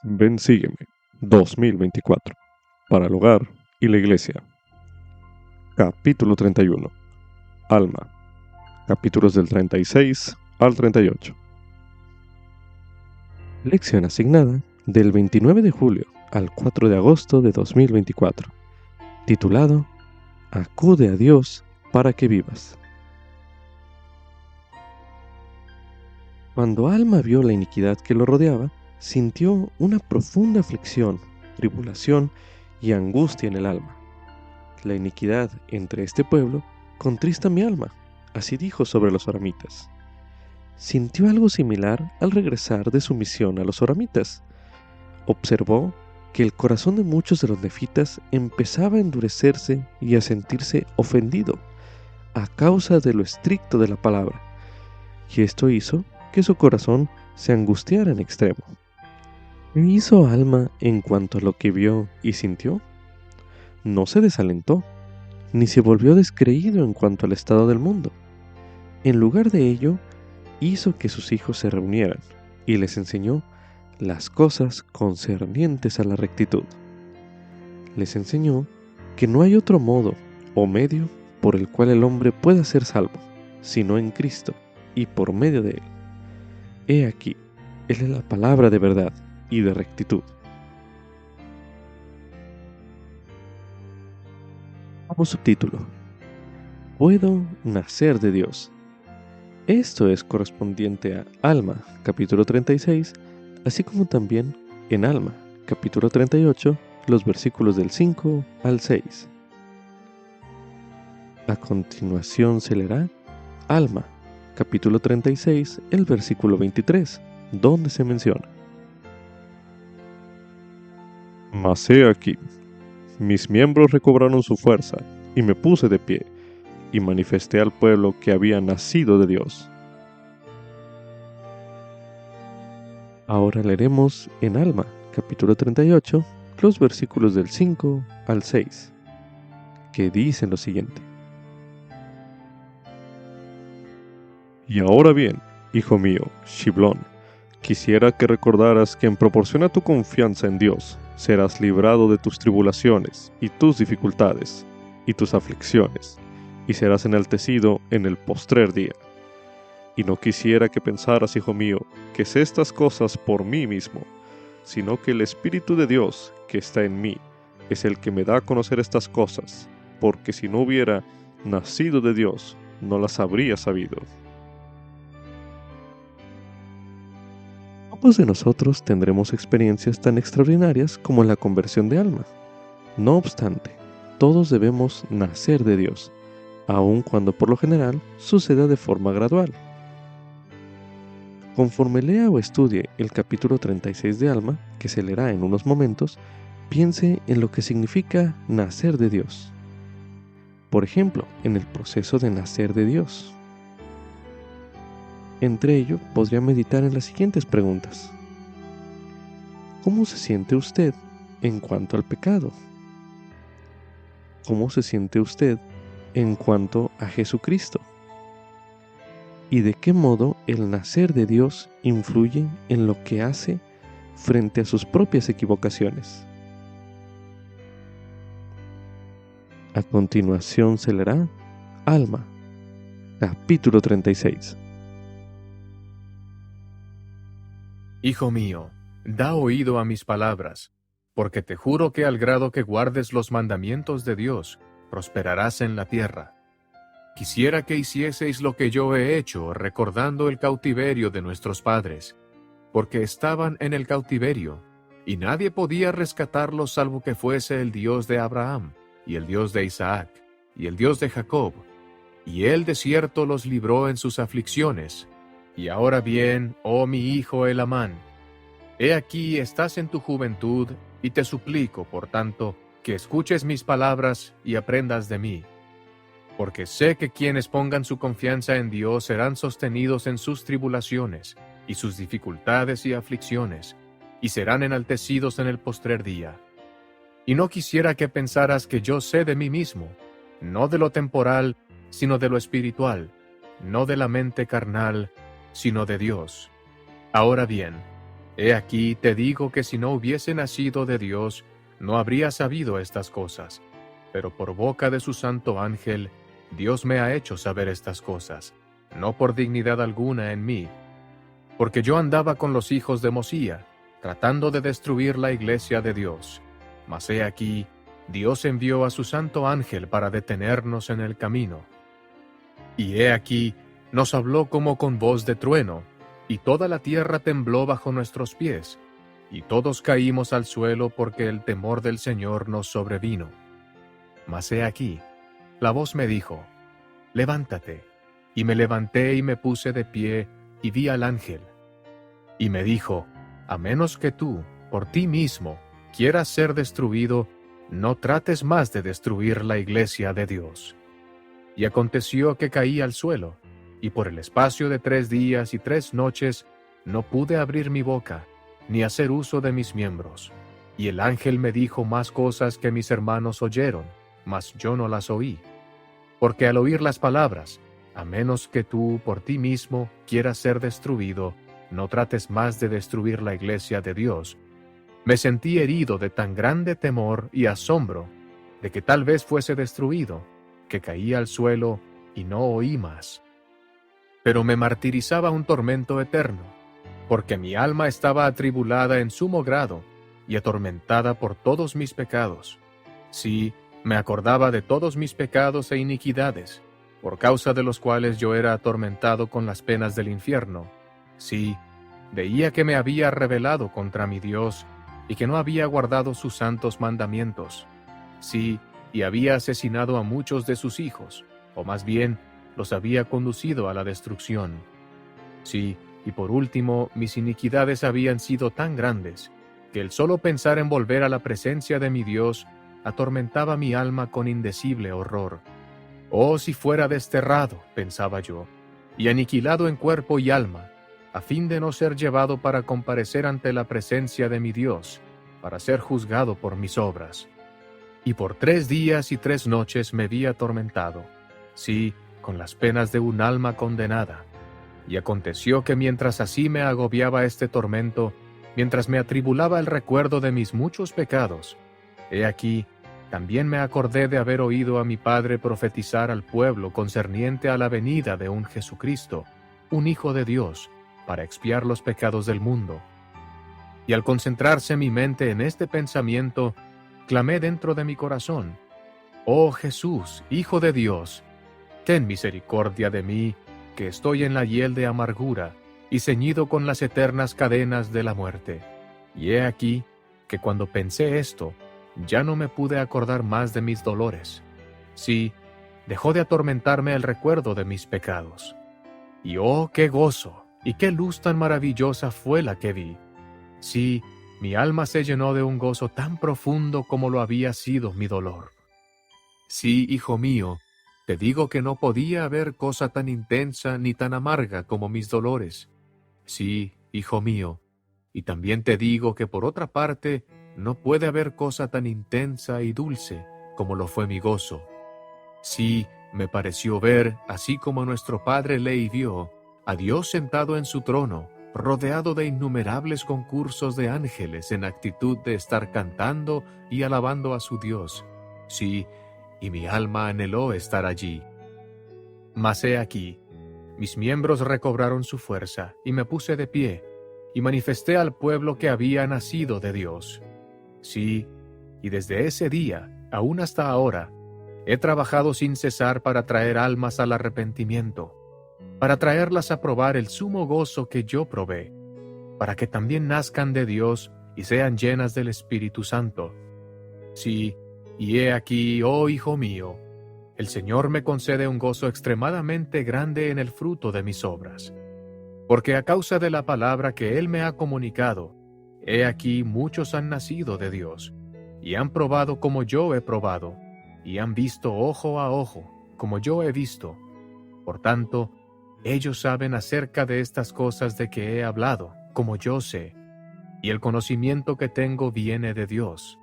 Ven, sígueme. 2024. Para el hogar y la iglesia. Capítulo 31. Alma. Capítulos del 36 al 38. Lección asignada del 29 de julio al 4 de agosto de 2024. Titulado Acude a Dios para que vivas. Cuando Alma vio la iniquidad que lo rodeaba, sintió una profunda aflicción, tribulación y angustia en el alma. La iniquidad entre este pueblo contrista mi alma, así dijo sobre los oramitas. Sintió algo similar al regresar de su misión a los oramitas. Observó que el corazón de muchos de los nefitas empezaba a endurecerse y a sentirse ofendido a causa de lo estricto de la palabra, y esto hizo que su corazón se angustiara en extremo. ¿Qué hizo Alma en cuanto a lo que vio y sintió? No se desalentó, ni se volvió descreído en cuanto al estado del mundo. En lugar de ello, hizo que sus hijos se reunieran y les enseñó las cosas concernientes a la rectitud. Les enseñó que no hay otro modo o medio por el cual el hombre pueda ser salvo, sino en Cristo y por medio de él. He aquí, Él es la palabra de verdad y de rectitud. Como subtítulo: Puedo nacer de Dios. Esto es correspondiente a Alma, capítulo 36, así como también en Alma, capítulo 38, los versículos del 5 al 6. A continuación se leerá Alma, capítulo 36, el versículo 23, donde se menciona: Mas he aquí, mis miembros recobraron su fuerza, y me puse de pie, y manifesté al pueblo que había nacido de Dios. Ahora leeremos en Alma, capítulo 38, los versículos del 5 al 6, que dicen lo siguiente: Y ahora bien, hijo mío, Shiblón, quisiera que recordaras que en proporción a tu confianza en Dios, serás librado de tus tribulaciones y tus dificultades y tus aflicciones, y serás enaltecido en el postrer día. Y no quisiera que pensaras, hijo mío, que sé estas cosas por mí mismo, sino que el Espíritu de Dios que está en mí es el que me da a conocer estas cosas, porque si no hubiera nacido de Dios, no las habría sabido. Pocos de nosotros tendremos experiencias tan extraordinarias como la conversión de Alma. No obstante, todos debemos nacer de Dios, aun cuando por lo general suceda de forma gradual. Conforme lea o estudie el capítulo 36 de Alma, que se leerá en unos momentos, piense en lo que significa nacer de Dios. Por ejemplo, en el proceso de nacer de Dios. Entre ello, podría meditar en las siguientes preguntas. ¿Cómo se siente usted en cuanto al pecado? ¿Cómo se siente usted en cuanto a Jesucristo? ¿Y de qué modo el nacer de Dios influye en lo que hace frente a sus propias equivocaciones? A continuación se leerá Alma, capítulo 36. Hijo mío, da oído a mis palabras, porque te juro que al grado que guardes los mandamientos de Dios, prosperarás en la tierra. Quisiera que hicieseis lo que yo he hecho, recordando el cautiverio de nuestros padres, porque estaban en el cautiverio, y nadie podía rescatarlos salvo que fuese el Dios de Abraham, y el Dios de Isaac, y el Dios de Jacob, y él de cierto los libró en sus aflicciones. Y ahora bien, oh mi hijo Elamán, he aquí estás en tu juventud, y te suplico, por tanto, que escuches mis palabras y aprendas de mí. Porque sé que quienes pongan su confianza en Dios serán sostenidos en sus tribulaciones, y sus dificultades y aflicciones, y serán enaltecidos en el postrer día. Y no quisiera que pensaras que yo sé de mí mismo, no de lo temporal, sino de lo espiritual, no de la mente carnal, sino de Dios. Ahora bien, He aquí te digo que si no hubiese nacido de Dios, no habría sabido estas cosas. Pero por boca de su santo ángel, Dios me ha hecho saber estas cosas, no por dignidad alguna en mí. Porque yo andaba con los hijos de Mosía, tratando de destruir la iglesia de Dios. Mas he aquí, Dios envió a su santo ángel para detenernos en el camino. Y he aquí, nos habló como con voz de trueno, y toda la tierra tembló bajo nuestros pies, y todos caímos al suelo porque el temor del Señor nos sobrevino. Mas he aquí, la voz me dijo, levántate. Y me levanté y me puse de pie, y vi al ángel. Y me dijo, a menos que tú, por ti mismo, quieras ser destruido, no trates más de destruir la iglesia de Dios. Y aconteció que caí al suelo, y por el espacio de 3 días y 3 noches no pude abrir mi boca, ni hacer uso de mis miembros. Y el ángel me dijo más cosas que mis hermanos oyeron, mas yo no las oí. Porque al oír las palabras, a menos que tú por ti mismo quieras ser destruido, no trates más de destruir la iglesia de Dios, me sentí herido de tan grande temor y asombro de que tal vez fuese destruido, que caí al suelo y no oí más. Pero me martirizaba un tormento eterno, porque mi alma estaba atribulada en sumo grado y atormentada por todos mis pecados. Sí, me acordaba de todos mis pecados e iniquidades, por causa de los cuales yo era atormentado con las penas del infierno. Sí, veía que me había rebelado contra mi Dios y que no había guardado sus santos mandamientos. Sí, y había asesinado a muchos de sus hijos, o más bien, los había conducido a la destrucción. Sí, y por último, mis iniquidades habían sido tan grandes, que el solo pensar en volver a la presencia de mi Dios atormentaba mi alma con indecible horror. Oh, si fuera desterrado, pensaba yo, y aniquilado en cuerpo y alma, a fin de no ser llevado para comparecer ante la presencia de mi Dios, para ser juzgado por mis obras. Y por 3 días y 3 noches me vi atormentado, sí, con las penas de un alma condenada. Y aconteció que mientras así me agobiaba este tormento, mientras me atribulaba el recuerdo de mis muchos pecados, he aquí, también me acordé de haber oído a mi padre profetizar al pueblo concerniente a la venida de un Jesucristo, un Hijo de Dios, para expiar los pecados del mundo. Y al concentrarse mi mente en este pensamiento, clamé dentro de mi corazón, «Oh Jesús, Hijo de Dios, ten misericordia de mí, que estoy en la hiel de amargura y ceñido con las eternas cadenas de la muerte». Y he aquí que cuando pensé esto, ya no me pude acordar más de mis dolores. Sí, dejó de atormentarme el recuerdo de mis pecados. Y oh, qué gozo y qué luz tan maravillosa fue la que vi. Sí, mi alma se llenó de un gozo tan profundo como lo había sido mi dolor. Sí, hijo mío, te digo que no podía haber cosa tan intensa ni tan amarga como mis dolores. Sí, hijo mío, y también te digo que por otra parte, no puede haber cosa tan intensa y dulce como lo fue mi gozo. Sí, me pareció ver, así como nuestro padre Lehi vio, a Dios sentado en su trono, rodeado de innumerables concursos de ángeles en actitud de estar cantando y alabando a su Dios. Sí, y mi alma anheló estar allí. Mas he aquí, mis miembros recobraron su fuerza, y me puse de pie, y manifesté al pueblo que había nacido de Dios. Sí, y desde ese día, aún hasta ahora, he trabajado sin cesar para traer almas al arrepentimiento, para traerlas a probar el sumo gozo que yo probé, para que también nazcan de Dios y sean llenas del Espíritu Santo. Sí, y he aquí, oh hijo mío, el Señor me concede un gozo extremadamente grande en el fruto de mis obras, porque a causa de la palabra que Él me ha comunicado, he aquí muchos han nacido de Dios, y han probado como yo he probado, y han visto ojo a ojo, como yo he visto. Por tanto, ellos saben acerca de estas cosas de que he hablado, como yo sé, y el conocimiento que tengo viene de Dios.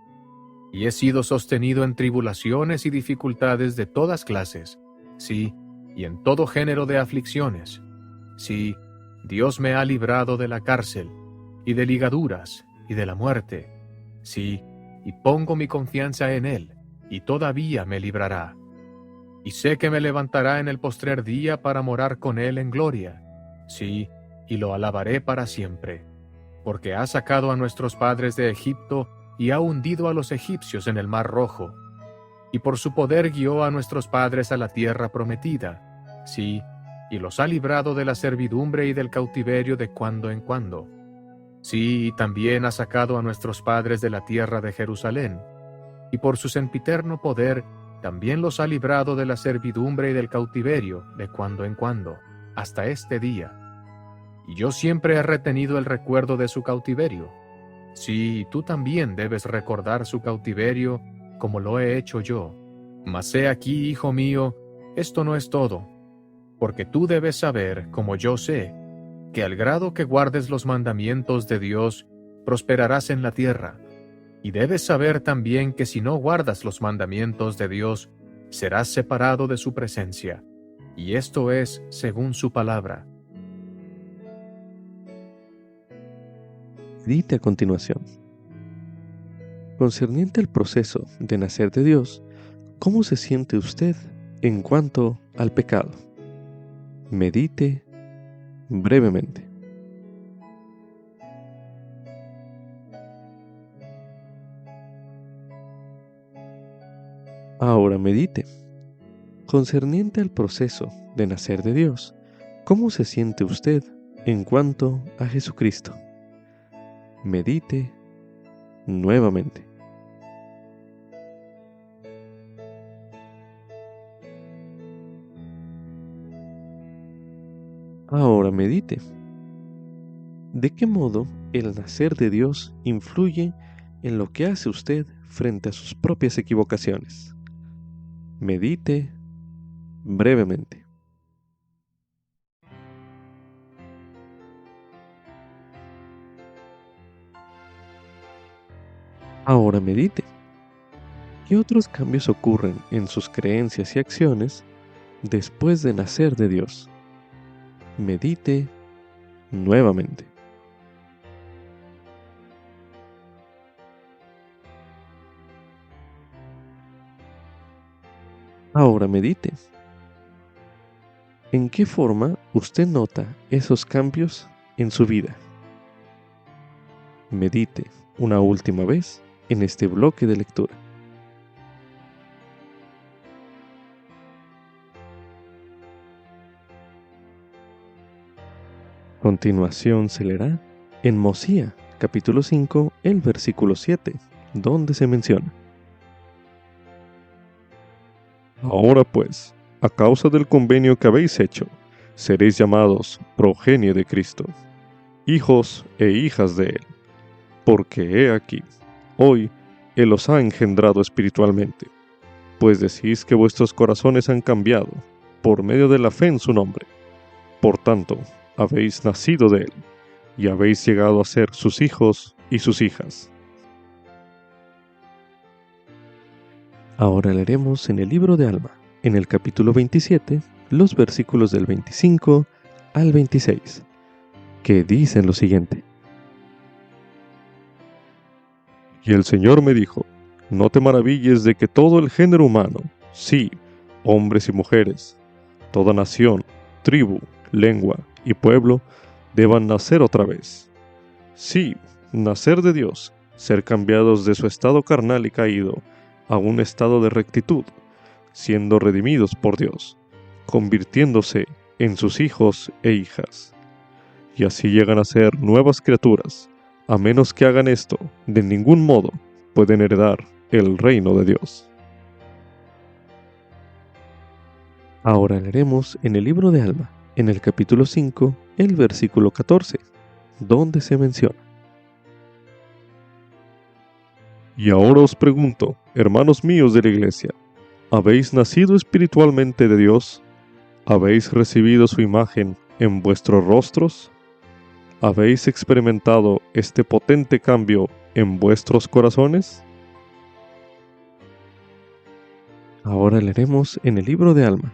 Y he sido sostenido en tribulaciones y dificultades de todas clases, sí, y en todo género de aflicciones. Sí, Dios me ha librado de la cárcel, y de ligaduras, y de la muerte. Sí, y pongo mi confianza en Él, y todavía me librará. Y sé que me levantará en el postrer día para morar con Él en gloria. Sí, y lo alabaré para siempre. Porque ha sacado a nuestros padres de Egipto, y ha hundido a los egipcios en el mar Rojo. Y por su poder guió a nuestros padres a la tierra prometida. Sí, y los ha librado de la servidumbre y del cautiverio de cuando en cuando. Sí, y también ha sacado a nuestros padres de la tierra de Jerusalén. Y por su sempiterno poder también los ha librado de la servidumbre y del cautiverio de cuando en cuando, hasta este día. Y yo siempre he retenido el recuerdo de su cautiverio. Sí, tú también debes recordar su cautiverio, como lo he hecho yo. Mas he aquí, hijo mío, esto no es todo, porque tú debes saber, como yo sé, que al grado que guardes los mandamientos de Dios, prosperarás en la tierra. Y debes saber también que si no guardas los mandamientos de Dios, serás separado de su presencia. Y esto es según su palabra. Medite a continuación. Concerniente al proceso de nacer de Dios, ¿cómo se siente usted en cuanto al pecado? Medite brevemente. Ahora medite. Concerniente al proceso de nacer de Dios, ¿cómo se siente usted en cuanto a Jesucristo? Medite nuevamente. Ahora medite. ¿De qué modo el nacer de Dios influye en lo que hace usted frente a sus propias equivocaciones? Medite brevemente. Ahora medite. ¿Qué otros cambios ocurren en sus creencias y acciones después de nacer de Dios? Medite nuevamente. Ahora medite. ¿En qué forma usted nota esos cambios en su vida? Medite una última vez en este bloque de lectura. Continuación se leerá en Mosía, capítulo 5, el versículo 7, donde se menciona: Ahora pues, a causa del convenio que habéis hecho, seréis llamados progenie de Cristo, hijos e hijas de Él, porque he aquí, hoy Él os ha engendrado espiritualmente, pues decís que vuestros corazones han cambiado por medio de la fe en su nombre. Por tanto, habéis nacido de Él, y habéis llegado a ser sus hijos y sus hijas. Ahora leeremos en el libro de Alma, en el capítulo 27, los versículos del 25 al 26, que dicen lo siguiente: Y el Señor me dijo: No te maravilles de que todo el género humano, sí, hombres y mujeres, toda nación, tribu, lengua y pueblo, deban nacer otra vez. Sí, nacer de Dios, ser cambiados de su estado carnal y caído a un estado de rectitud, siendo redimidos por Dios, convirtiéndose en sus hijos e hijas. Y así llegan a ser nuevas criaturas. A menos que hagan esto, de ningún modo pueden heredar el reino de Dios. Ahora leeremos en el libro de Alma, en el capítulo 5, el versículo 14, donde se menciona: Y ahora os pregunto, hermanos míos de la iglesia, ¿habéis nacido espiritualmente de Dios? ¿Habéis recibido su imagen en vuestros rostros? ¿Habéis experimentado este potente cambio en vuestros corazones? Ahora leeremos en el libro de Alma,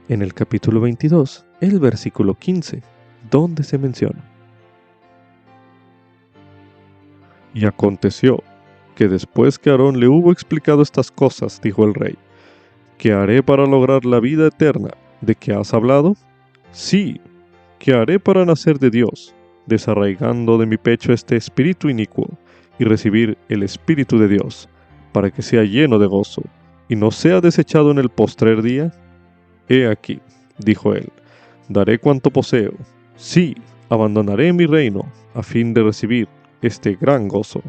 en el capítulo 22, el versículo 15, donde se menciona: Y aconteció que después que Aarón le hubo explicado estas cosas, dijo el rey: ¿qué haré para lograr la vida eterna de que has hablado? Sí, ¿qué haré para nacer de Dios, desarraigando de mi pecho este espíritu inicuo, y recibir el Espíritu de Dios, para que sea lleno de gozo, y no sea desechado en el postrer día? He aquí, dijo él, daré cuanto poseo. Sí, abandonaré mi reino, a fin de recibir este gran gozo.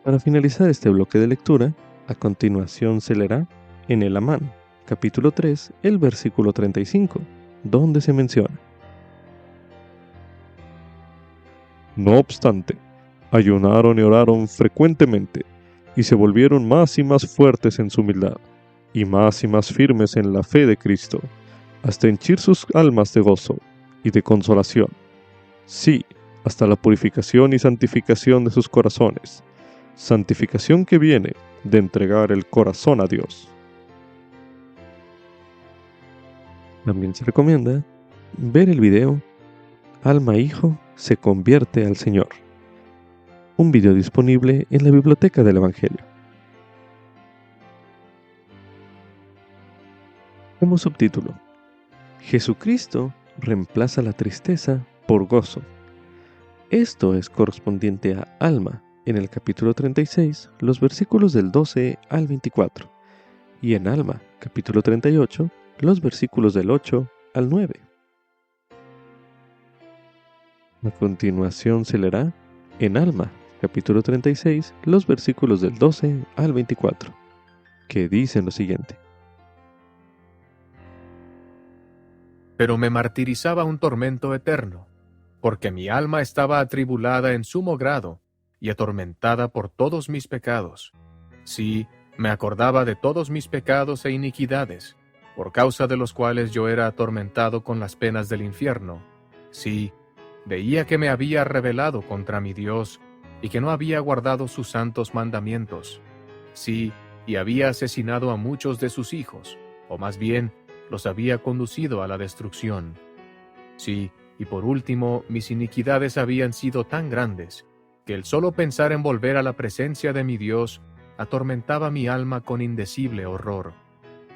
Para finalizar este bloque de lectura, a continuación se leerá en el Amán, capítulo 3, el versículo 35, donde se menciona: No obstante, ayunaron y oraron frecuentemente, y se volvieron más y más fuertes en su humildad, y más firmes en la fe de Cristo, hasta henchir sus almas de gozo y de consolación. Sí, hasta la purificación y santificación de sus corazones, santificación que viene de entregar el corazón a Dios. También se recomienda ver el video Alma Hijo se convierte al Señor, un video disponible en la Biblioteca del Evangelio. Como subtítulo: Jesucristo reemplaza la tristeza por gozo. Esto es correspondiente a Alma, en el capítulo 36, los versículos del 12 al 24, y en Alma, capítulo 38, los versículos del 8 al 9. A continuación se leerá en Alma, capítulo 36, los versículos del 12 al 24, que dicen lo siguiente: Pero me martirizaba un tormento eterno, porque mi alma estaba atribulada en sumo grado y atormentada por todos mis pecados. Sí, me acordaba de todos mis pecados e iniquidades, por causa de los cuales yo era atormentado con las penas del infierno. Sí, veía que me había rebelado contra mi Dios y que no había guardado sus santos mandamientos. Sí, y había asesinado a muchos de sus hijos, o más bien, los había conducido a la destrucción. Sí, y por último, mis iniquidades habían sido tan grandes, que el solo pensar en volver a la presencia de mi Dios atormentaba mi alma con indecible horror.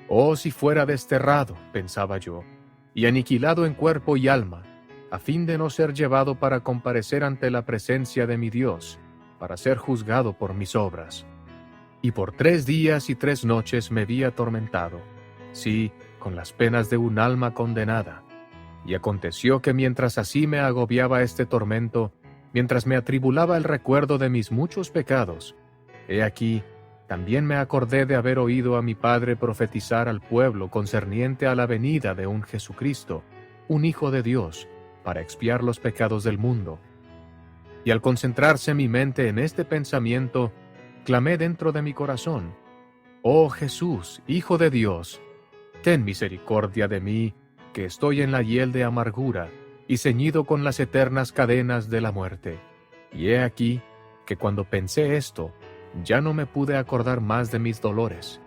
Oh, si fuera desterrado, pensaba yo, y aniquilado en cuerpo y alma, a fin de no ser llevado para comparecer ante la presencia de mi Dios, para ser juzgado por mis obras. Y por 3 días y 3 noches me vi atormentado, sí, con las penas de un alma condenada. Y aconteció que mientras así me agobiaba este tormento, mientras me atribulaba el recuerdo de mis muchos pecados, he aquí, también me acordé de haber oído a mi padre profetizar al pueblo concerniente a la venida de un Jesucristo, un Hijo de Dios, para expiar los pecados del mundo. Y al concentrarse mi mente en este pensamiento, clamé dentro de mi corazón: Oh Jesús, Hijo de Dios, ten misericordia de mí, que estoy en la hiel de amargura y ceñido con las eternas cadenas de la muerte. Y he aquí que cuando pensé esto, ya no me pude acordar más de mis dolores.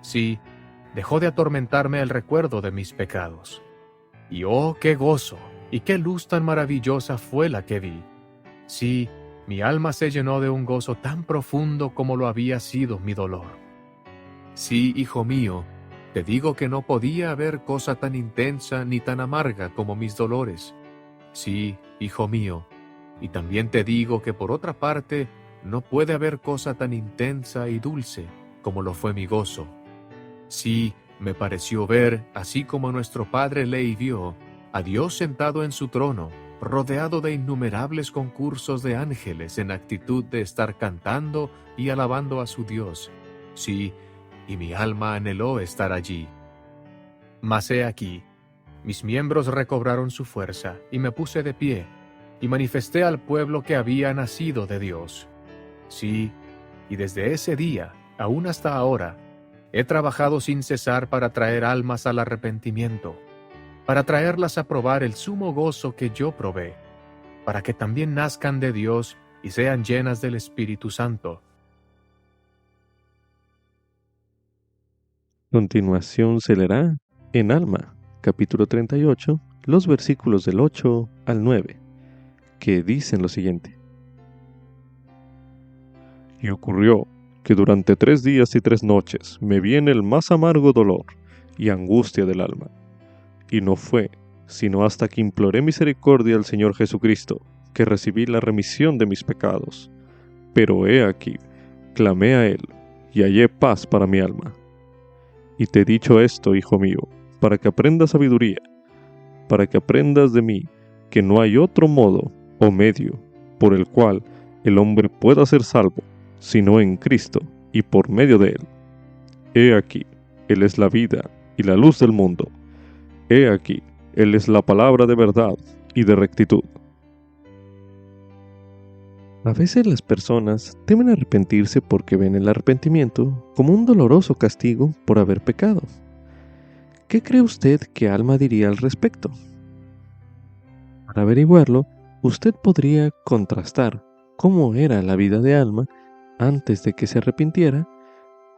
Sí, dejó de atormentarme el recuerdo de mis pecados. Y oh, qué gozo y qué luz tan maravillosa fue la que vi. Sí, mi alma se llenó de un gozo tan profundo como lo había sido mi dolor. Sí, hijo mío, te digo que no podía haber cosa tan intensa ni tan amarga como mis dolores. Sí, hijo mío, y también te digo que por otra parte no puede haber cosa tan intensa y dulce como lo fue mi gozo. Sí, me pareció ver, así como nuestro padre Lehi vio, a Dios sentado en su trono, rodeado de innumerables concursos de ángeles en actitud de estar cantando y alabando a su Dios. Sí, y mi alma anheló estar allí. Mas he aquí, mis miembros recobraron su fuerza, y me puse de pie, y manifesté al pueblo que había nacido de Dios. Sí, y desde ese día, aún hasta ahora, he trabajado sin cesar para traer almas al arrepentimiento, para traerlas a probar el sumo gozo que yo probé, para que también nazcan de Dios y sean llenas del Espíritu Santo. A continuación se leerá en Alma, capítulo 38, los versículos del 8 al 9, que dicen lo siguiente. Y ocurrió que durante 3 días y 3 noches me viene el más amargo dolor y angustia del alma. Y no fue sino hasta que imploré misericordia al Señor Jesucristo, que recibí la remisión de mis pecados. Pero he aquí, clamé a Él, y hallé paz para mi alma. Y te he dicho esto, hijo mío, para que aprendas sabiduría, para que aprendas de mí que no hay otro modo o medio por el cual el hombre pueda ser salvo, sino en Cristo y por medio de Él. He aquí, Él es la vida y la luz del mundo. He aquí, Él es la palabra de verdad y de rectitud. A veces las personas temen arrepentirse porque ven el arrepentimiento como un doloroso castigo por haber pecado. ¿Qué cree usted que Alma diría al respecto? Para averiguarlo, usted podría contrastar cómo era la vida de Alma antes de que se arrepintiera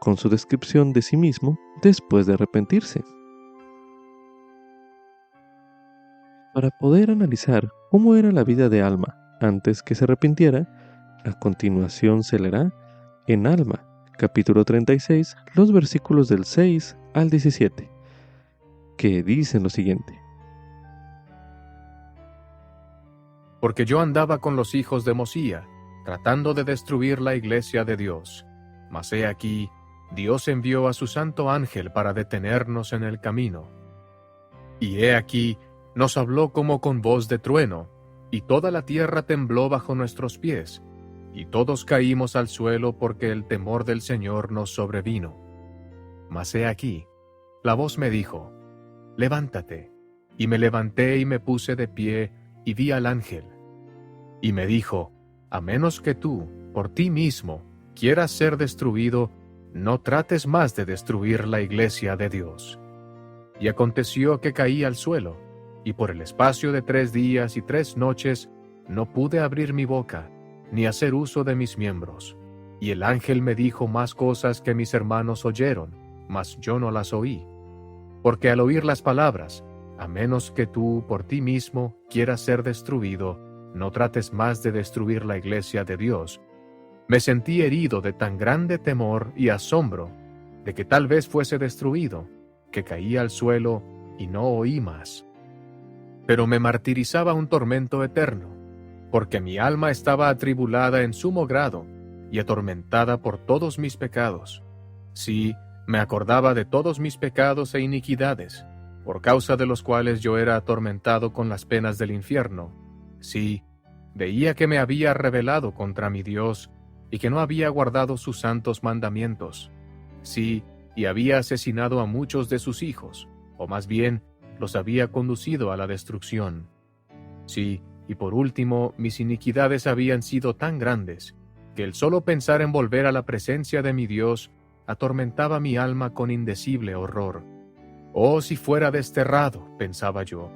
con su descripción de sí mismo después de arrepentirse. Para poder analizar cómo era la vida de Alma antes que se arrepintiera, a continuación se leerá en Alma, capítulo 36, los versículos del 6 al 17, que dicen lo siguiente. Porque yo andaba con los hijos de Mosía, tratando de destruir la iglesia de Dios. Mas he aquí, Dios envió a su santo ángel para detenernos en el camino. Y he aquí, nos habló como con voz de trueno, y toda la tierra tembló bajo nuestros pies, y todos caímos al suelo porque el temor del Señor nos sobrevino. Mas he aquí, la voz me dijo, levántate, y me levanté y me puse de pie, y vi al ángel. Y me dijo, a menos que tú, por ti mismo, quieras ser destruido, no trates más de destruir la iglesia de Dios. Y aconteció que caí al suelo, y por el espacio de 3 días y 3 noches no pude abrir mi boca, ni hacer uso de mis miembros. Y el ángel me dijo más cosas que mis hermanos oyeron, mas yo no las oí. Porque al oír las palabras, a menos que tú por ti mismo quieras ser destruido, no trates más de destruir la iglesia de Dios, me sentí herido de tan grande temor y asombro de que tal vez fuese destruido, que caí al suelo y no oí más. Pero me martirizaba un tormento eterno, porque mi alma estaba atribulada en sumo grado y atormentada por todos mis pecados. Sí, me acordaba de todos mis pecados e iniquidades, por causa de los cuales yo era atormentado con las penas del infierno. Sí, veía que me había rebelado contra mi Dios y que no había guardado sus santos mandamientos. Sí, y había asesinado a muchos de sus hijos, o más bien, los había conducido a la destrucción. Sí, y por último, mis iniquidades habían sido tan grandes, que el solo pensar en volver a la presencia de mi Dios atormentaba mi alma con indecible horror. Oh, si fuera desterrado, pensaba yo,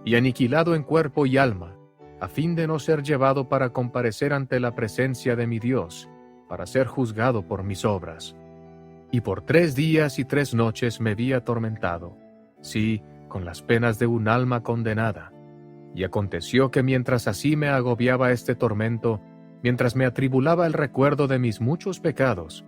y aniquilado en cuerpo y alma, a fin de no ser llevado para comparecer ante la presencia de mi Dios, para ser juzgado por mis obras. Y por 3 días y 3 noches me vi atormentado, sí, con las penas de un alma condenada. Y aconteció que mientras así me agobiaba este tormento, mientras me atribulaba el recuerdo de mis muchos pecados,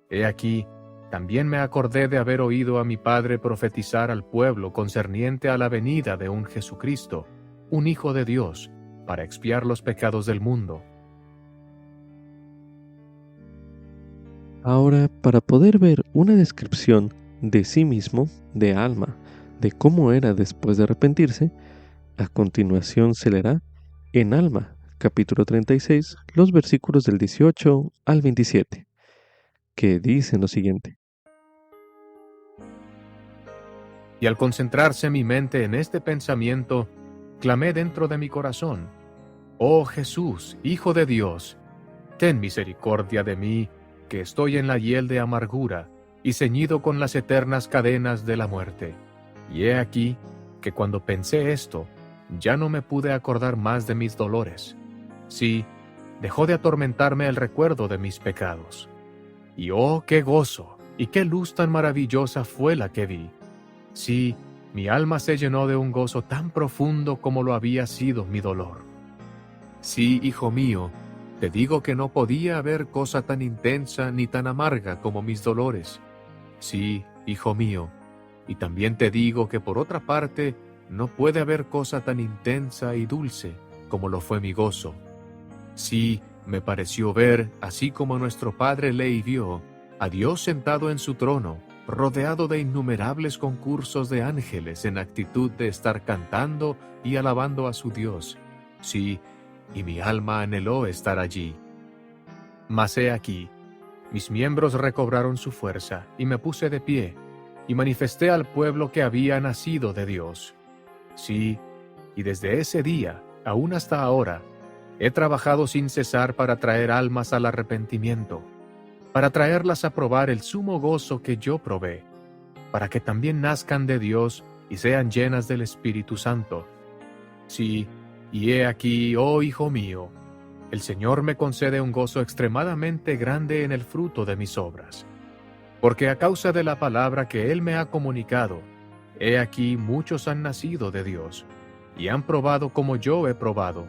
he aquí, también me acordé de haber oído a mi padre profetizar al pueblo concerniente a la venida de un Jesucristo, un Hijo de Dios, para expiar los pecados del mundo. Ahora, para poder ver una descripción de sí mismo, de Alma, de cómo era después de arrepentirse, a continuación se leerá en Alma, capítulo 36, los versículos del 18 al 27, que dicen lo siguiente. Y al concentrarse mi mente en este pensamiento, clamé dentro de mi corazón, «Oh Jesús, Hijo de Dios, ten misericordia de mí, que estoy en la hiel de amargura y ceñido con las eternas cadenas de la muerte». Y he aquí que cuando pensé esto, ya no me pude acordar más de mis dolores. Sí, dejó de atormentarme el recuerdo de mis pecados. Y oh, qué gozo y qué luz tan maravillosa fue la que vi. Sí, mi alma se llenó de un gozo tan profundo como lo había sido mi dolor. Sí, hijo mío, te digo que no podía haber cosa tan intensa ni tan amarga como mis dolores. Sí, hijo mío, y también te digo que por otra parte, no puede haber cosa tan intensa y dulce como lo fue mi gozo. Sí, me pareció ver, así como nuestro padre Lehi vio, a Dios sentado en su trono, rodeado de innumerables concursos de ángeles en actitud de estar cantando y alabando a su Dios. Sí, y mi alma anheló estar allí. Mas he aquí, mis miembros recobraron su fuerza, y me puse de pie, y manifesté al pueblo que había nacido de Dios. Sí, y desde ese día, aún hasta ahora, he trabajado sin cesar para traer almas al arrepentimiento, para traerlas a probar el sumo gozo que yo probé, para que también nazcan de Dios y sean llenas del Espíritu Santo. Sí, y he aquí, oh hijo mío, el Señor me concede un gozo extremadamente grande en el fruto de mis obras. Porque a causa de la palabra que Él me ha comunicado, he aquí muchos han nacido de Dios, y han probado como yo he probado,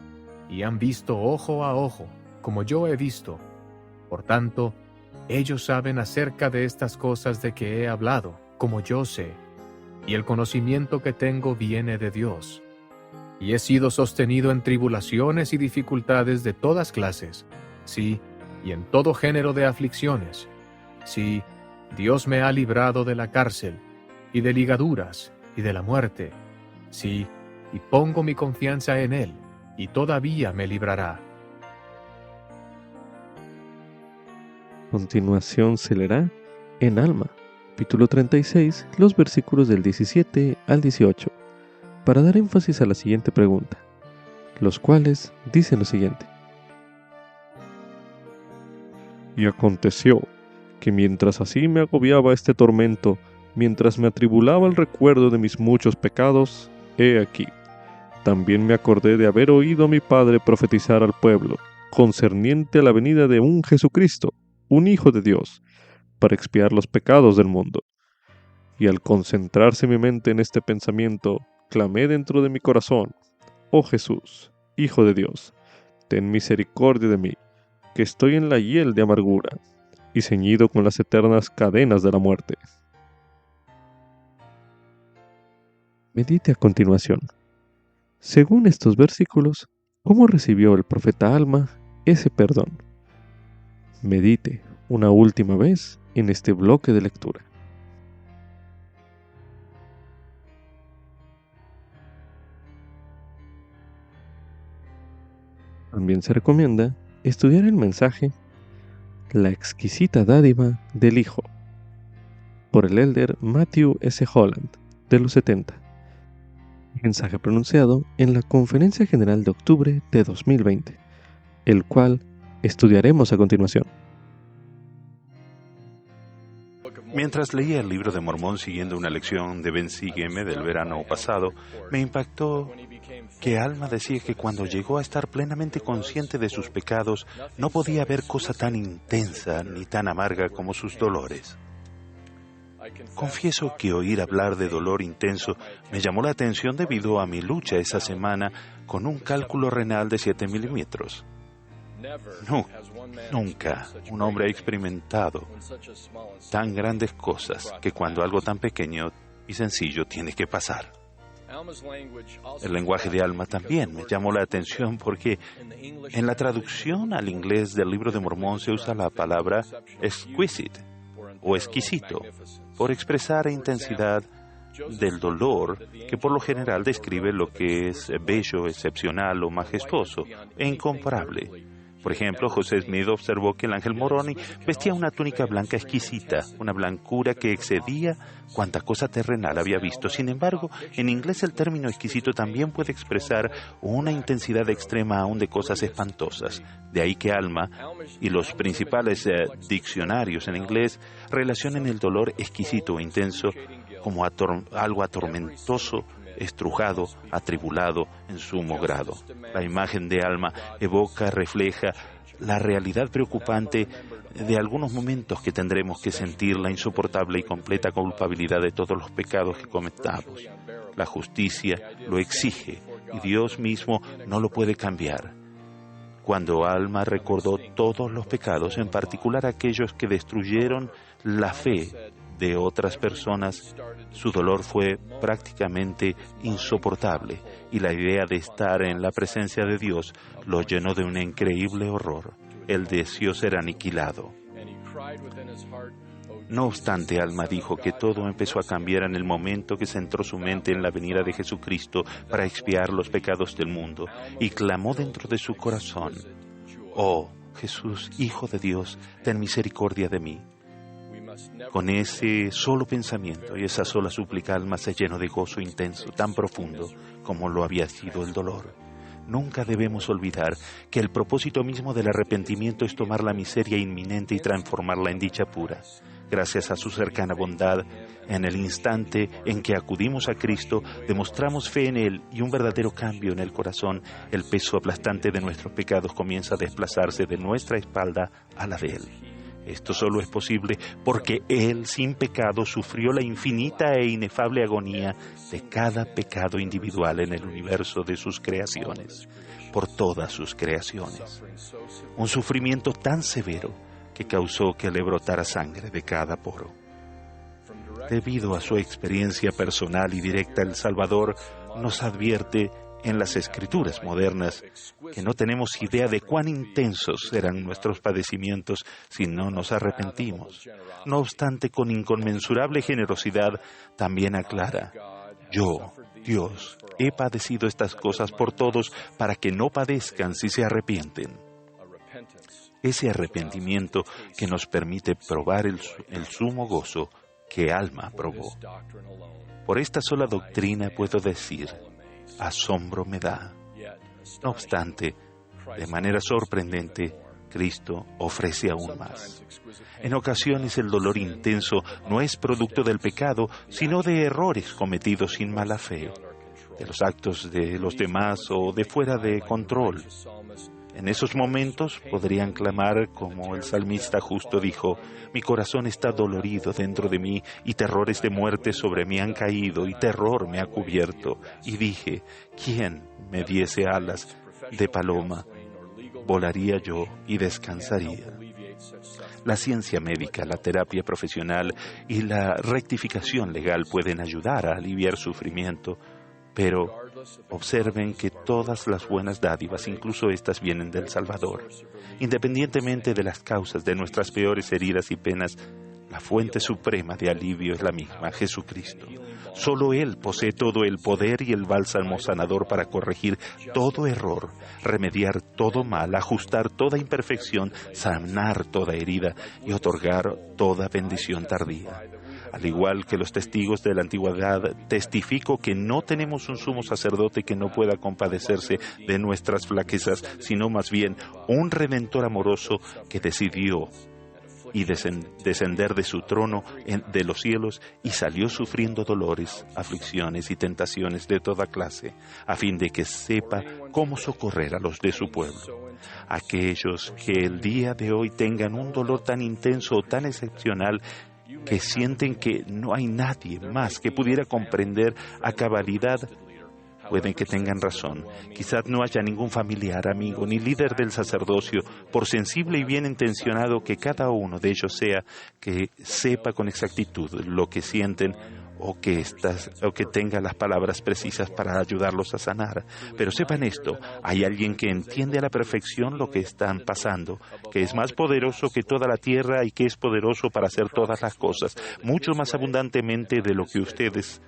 y han visto ojo a ojo, como yo he visto. Por tanto, ellos saben acerca de estas cosas de que he hablado, como yo sé, y el conocimiento que tengo viene de Dios. Y he sido sostenido en tribulaciones y dificultades de todas clases, sí, y en todo género de aflicciones. Sí, Dios me ha librado de la cárcel, y de ligaduras, y de la muerte. Sí, y pongo mi confianza en Él, y todavía me librará. Continuación se leerá en Alma, capítulo 36, los versículos del 17 al 18, para dar énfasis a la siguiente pregunta, los cuales dicen lo siguiente. Y aconteció que mientras así me agobiaba este tormento, mientras me atribulaba el recuerdo de mis muchos pecados, he aquí, también me acordé de haber oído a mi padre profetizar al pueblo, concerniente a la venida de un Jesucristo, un Hijo de Dios, para expiar los pecados del mundo. Y al concentrarse mi mente en este pensamiento, clamé dentro de mi corazón, oh Jesús, Hijo de Dios, ten misericordia de mí, que estoy en la hiel de amargura, y ceñido con las eternas cadenas de la muerte. Medite a continuación. Según estos versículos, ¿cómo recibió el profeta Alma ese perdón? Medite una última vez en este bloque de lectura. También se recomienda estudiar el mensaje La exquisita dádiva del Hijo, por el elder Matthew S. Holland, de los 70. Mensaje pronunciado en la Conferencia General de octubre de 2020, el cual estudiaremos a continuación. Mientras leía el libro de Mormón siguiendo una lección de Ben Sigeme del verano pasado, me impactó que Alma decía que cuando llegó a estar plenamente consciente de sus pecados, no podía haber cosa tan intensa ni tan amarga como sus dolores. Confieso que oír hablar de dolor intenso me llamó la atención debido a mi lucha esa semana con un cálculo renal de 7 milímetros. Nunca un hombre ha experimentado tan grandes cosas que cuando algo tan pequeño y sencillo tiene que pasar. El lenguaje de Alma también me llamó la atención porque en la traducción al inglés del libro de Mormón se usa la palabra exquisite o exquisito por expresar intensidad del dolor que por lo general describe lo que es bello, excepcional o majestuoso e incomparable. Por ejemplo, José Smith observó que el ángel Moroni vestía una túnica blanca exquisita, una blancura que excedía cuanta cosa terrenal había visto. Sin embargo, en inglés el término exquisito también puede expresar una intensidad extrema aún de cosas espantosas. De ahí que Alma y los principales diccionarios en inglés relacionen el dolor exquisito o intenso como algo atormentoso, estrujado, atribulado en sumo grado. La imagen de Alma evoca, refleja la realidad preocupante de algunos momentos que tendremos que sentir la insoportable y completa culpabilidad de todos los pecados que cometamos. La justicia lo exige y Dios mismo no lo puede cambiar. Cuando Alma recordó todos los pecados, en particular aquellos que destruyeron la fe de otras personas, su dolor fue prácticamente insoportable y la idea de estar en la presencia de Dios lo llenó de un increíble horror. Él deseó ser aniquilado. No obstante, Alma dijo que todo empezó a cambiar en el momento que centró su mente en la venida de Jesucristo para expiar los pecados del mundo y clamó dentro de su corazón: «Oh, Jesús, Hijo de Dios, ten misericordia de mí». Con ese solo pensamiento y esa sola súplica, Alma se llenó de gozo intenso, tan profundo como lo había sido el dolor. Nunca debemos olvidar que el propósito mismo del arrepentimiento es tomar la miseria inminente y transformarla en dicha pura. Gracias a su cercana bondad, en el instante en que acudimos a Cristo, demostramos fe en Él y un verdadero cambio en el corazón. El peso aplastante de nuestros pecados comienza a desplazarse de nuestra espalda a la de Él. Esto solo es posible porque Él, sin pecado, sufrió la infinita e inefable agonía de cada pecado individual en el universo de sus creaciones, por todas sus creaciones. Un sufrimiento tan severo que causó que le brotara sangre de cada poro. Debido a su experiencia personal y directa, el Salvador nos advierte en las Escrituras modernas que no tenemos idea de cuán intensos serán nuestros padecimientos si no nos arrepentimos. No obstante, con inconmensurable generosidad, también aclara: «Yo, Dios, he padecido estas cosas por todos para que no padezcan si se arrepienten». Ese arrepentimiento que nos permite probar el sumo gozo que Alma probó. Por esta sola doctrina puedo decir: asombro me da. No obstante, de manera sorprendente, Cristo ofrece aún más. En ocasiones el dolor intenso no es producto del pecado, sino de errores cometidos sin mala fe, de los actos de los demás o de fuera de control. En esos momentos podrían clamar como el salmista justo dijo: «Mi corazón está dolorido dentro de mí y terrores de muerte sobre mí han caído y terror me ha cubierto. Y dije: ¿quién me diese alas de paloma? Volaría yo y descansaría». La ciencia médica, la terapia profesional y la rectificación legal pueden ayudar a aliviar sufrimiento, pero observen que todas las buenas dádivas, incluso estas, vienen del Salvador. Independientemente de las causas de nuestras peores heridas y penas, la fuente suprema de alivio es la misma, Jesucristo. Solo Él posee todo el poder y el bálsamo sanador para corregir todo error, remediar todo mal, ajustar toda imperfección, sanar toda herida y otorgar toda bendición tardía. Al igual que los testigos de la antigüedad, testifico que no tenemos un sumo sacerdote que no pueda compadecerse de nuestras flaquezas, sino más bien un Redentor amoroso que decidió y descender de su trono de los cielos y salió sufriendo dolores, aflicciones y tentaciones de toda clase, a fin de que sepa cómo socorrer a los de su pueblo. Aquellos que el día de hoy tengan un dolor tan intenso o tan excepcional que sienten que no hay nadie más que pudiera comprender a cabalidad, pueden que tengan razón. Quizás no haya ningún familiar, amigo, ni líder del sacerdocio, por sensible y bien intencionado que cada uno de ellos sea, que sepa con exactitud lo que sienten o que tenga las palabras precisas para ayudarlos a sanar. Pero sepan esto: hay alguien que entiende a la perfección lo que están pasando, que es más poderoso que toda la tierra y que es poderoso para hacer todas las cosas, mucho más abundantemente de lo que ustedes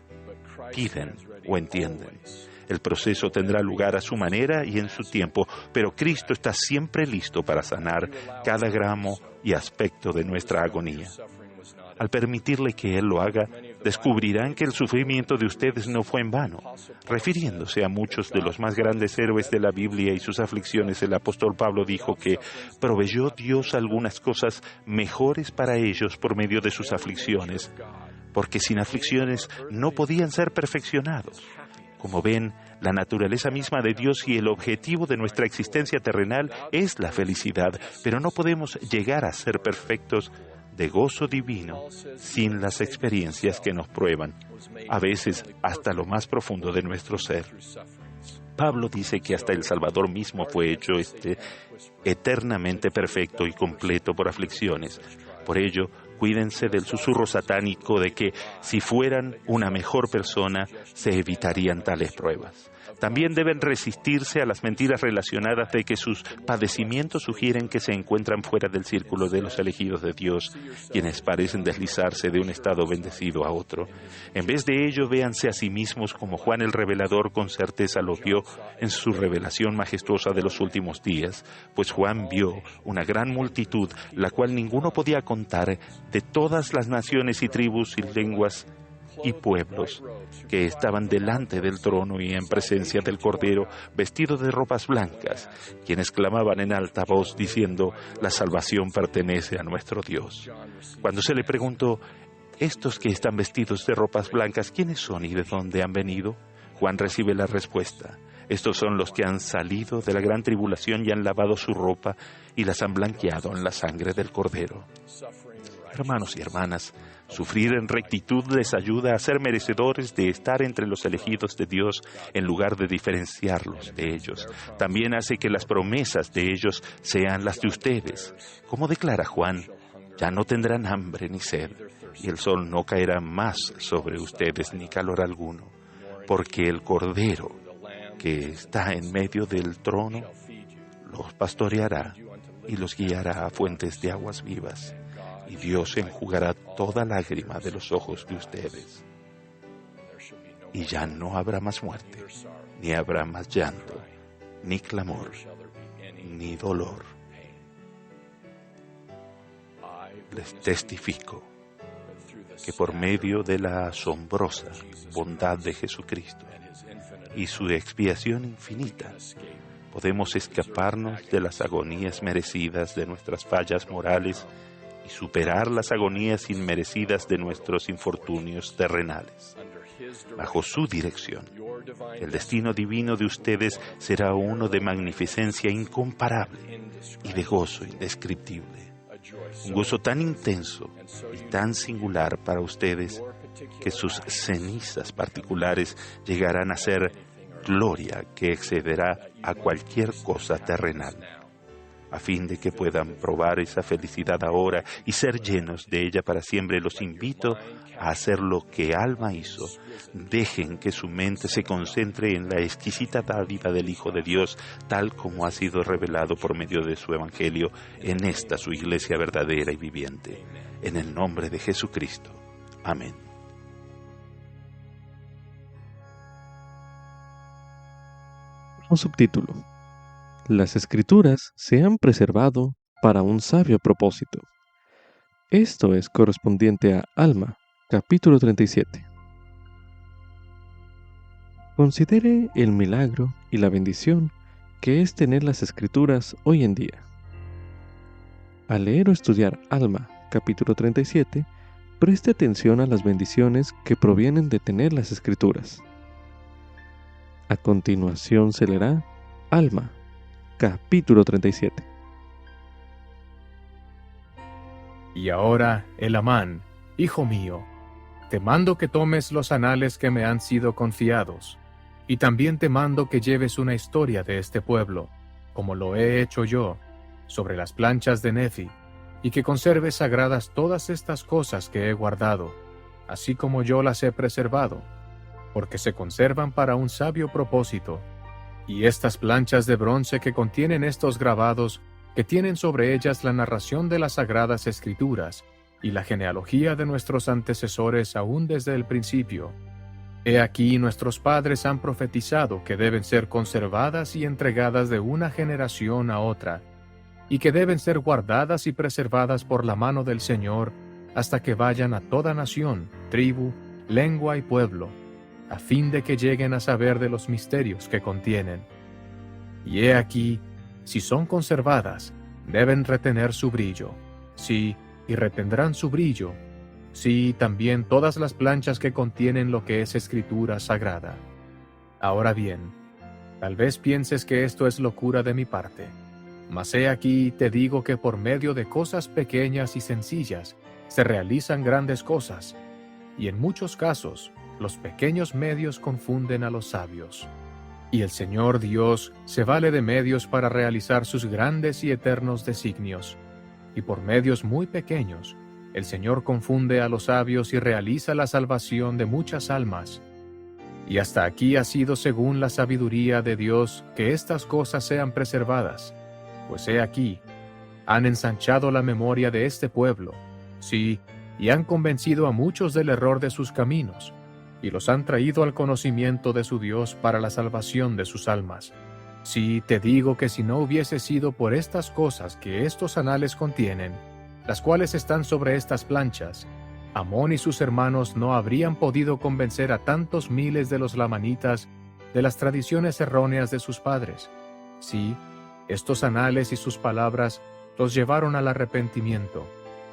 piden o entienden. El proceso tendrá lugar a su manera y en su tiempo, pero Cristo está siempre listo para sanar cada gramo y aspecto de nuestra agonía. Al permitirle que Él lo haga, descubrirán que el sufrimiento de ustedes no fue en vano. Refiriéndose a muchos de los más grandes héroes de la Biblia y sus aflicciones, el apóstol Pablo dijo que proveyó Dios algunas cosas mejores para ellos por medio de sus aflicciones, porque sin aflicciones no podían ser perfeccionados. Como ven, la naturaleza misma de Dios y el objetivo de nuestra existencia terrenal es la felicidad, pero no podemos llegar a ser perfectos de gozo divino sin las experiencias que nos prueban, a veces hasta lo más profundo de nuestro ser. Pablo dice que hasta el Salvador mismo fue hecho eternamente perfecto y completo por aflicciones. Por ello, cuídense del susurro satánico de que si fueran una mejor persona, se evitarían tales pruebas. También deben resistirse a las mentiras relacionadas de que sus padecimientos sugieren que se encuentran fuera del círculo de los elegidos de Dios, quienes parecen deslizarse de un estado bendecido a otro. En vez de ello, véanse a sí mismos como Juan el Revelador con certeza lo vio en su revelación majestuosa de los últimos días, pues Juan vio una gran multitud, la cual ninguno podía contar, de todas las naciones y tribus y lenguas y pueblos que estaban delante del trono y en presencia del Cordero, vestidos de ropas blancas, quienes clamaban en alta voz diciendo: la salvación pertenece a nuestro Dios. Cuando se le preguntó: estos que están vestidos de ropas blancas, ¿quiénes son y de dónde han venido?, Juan recibe la respuesta: estos son los que han salido de la gran tribulación y han lavado su ropa y las han blanqueado en la sangre del Cordero. Hermanos y hermanas, sufrir en rectitud les ayuda a ser merecedores de estar entre los elegidos de Dios en lugar de diferenciarlos de ellos. También hace que las promesas de ellos sean las de ustedes. Como declara Juan: ya no tendrán hambre ni sed, y el sol no caerá más sobre ustedes ni calor alguno, porque el Cordero que está en medio del trono los pastoreará y los guiará a fuentes de aguas vivas. Y Dios enjugará toda lágrima de los ojos de ustedes. Y ya no habrá más muerte, ni habrá más llanto, ni clamor, ni dolor. Les testifico que por medio de la asombrosa bondad de Jesucristo y su expiación infinita, podemos escaparnos de las agonías merecidas de nuestras fallas morales y superar las agonías inmerecidas de nuestros infortunios terrenales. Bajo su dirección, el destino divino de ustedes será uno de magnificencia incomparable y de gozo indescriptible. Un gozo tan intenso y tan singular para ustedes que sus cenizas particulares llegarán a ser gloria que excederá a cualquier cosa terrenal. A fin de que puedan probar esa felicidad ahora y ser llenos de ella para siempre, los invito a hacer lo que Alma hizo. Dejen que su mente se concentre en la exquisita dádiva del Hijo de Dios, tal como ha sido revelado por medio de su Evangelio en esta su iglesia verdadera y viviente. En el nombre de Jesucristo. Amén. Un subtítulo: las Escrituras se han preservado para un sabio propósito. Esto es correspondiente a Alma, capítulo 37. Considere el milagro y la bendición que es tener las Escrituras hoy en día. Al leer o estudiar Alma, capítulo 37, preste atención a las bendiciones que provienen de tener las Escrituras. A continuación se leerá Alma, capítulo 37. Y ahora, Elamán, hijo mío, te mando que tomes los anales que me han sido confiados, y también te mando que lleves una historia de este pueblo, como lo he hecho yo, sobre las planchas de Nefi, y que conserves sagradas todas estas cosas que he guardado, así como yo las he preservado, porque se conservan para un sabio propósito. Y estas planchas de bronce que contienen estos grabados, que tienen sobre ellas la narración de las sagradas Escrituras y la genealogía de nuestros antecesores aún desde el principio. He aquí nuestros padres han profetizado que deben ser conservadas y entregadas de una generación a otra, y que deben ser guardadas y preservadas por la mano del Señor hasta que vayan a toda nación, tribu, lengua y pueblo, a fin de que lleguen a saber de los misterios que contienen. Y he aquí, si son conservadas, deben retener su brillo. Sí, y retendrán su brillo. Sí, también todas las planchas que contienen lo que es escritura sagrada. Ahora bien, tal vez pienses que esto es locura de mi parte, mas he aquí te digo que por medio de cosas pequeñas y sencillas se realizan grandes cosas, y en muchos casos los pequeños medios confunden a los sabios. Y el Señor Dios se vale de medios para realizar sus grandes y eternos designios. Y por medios muy pequeños, el Señor confunde a los sabios y realiza la salvación de muchas almas. Y hasta aquí ha sido según la sabiduría de Dios que estas cosas sean preservadas. Pues he aquí, han ensanchado la memoria de este pueblo, sí, y han convencido a muchos del error de sus caminos, y los han traído al conocimiento de su Dios para la salvación de sus almas. Sí, te digo que si no hubiese sido por estas cosas que estos anales contienen, las cuales están sobre estas planchas, Amón y sus hermanos no habrían podido convencer a tantos miles de los lamanitas de las tradiciones erróneas de sus padres. Sí, estos anales y sus palabras los llevaron al arrepentimiento,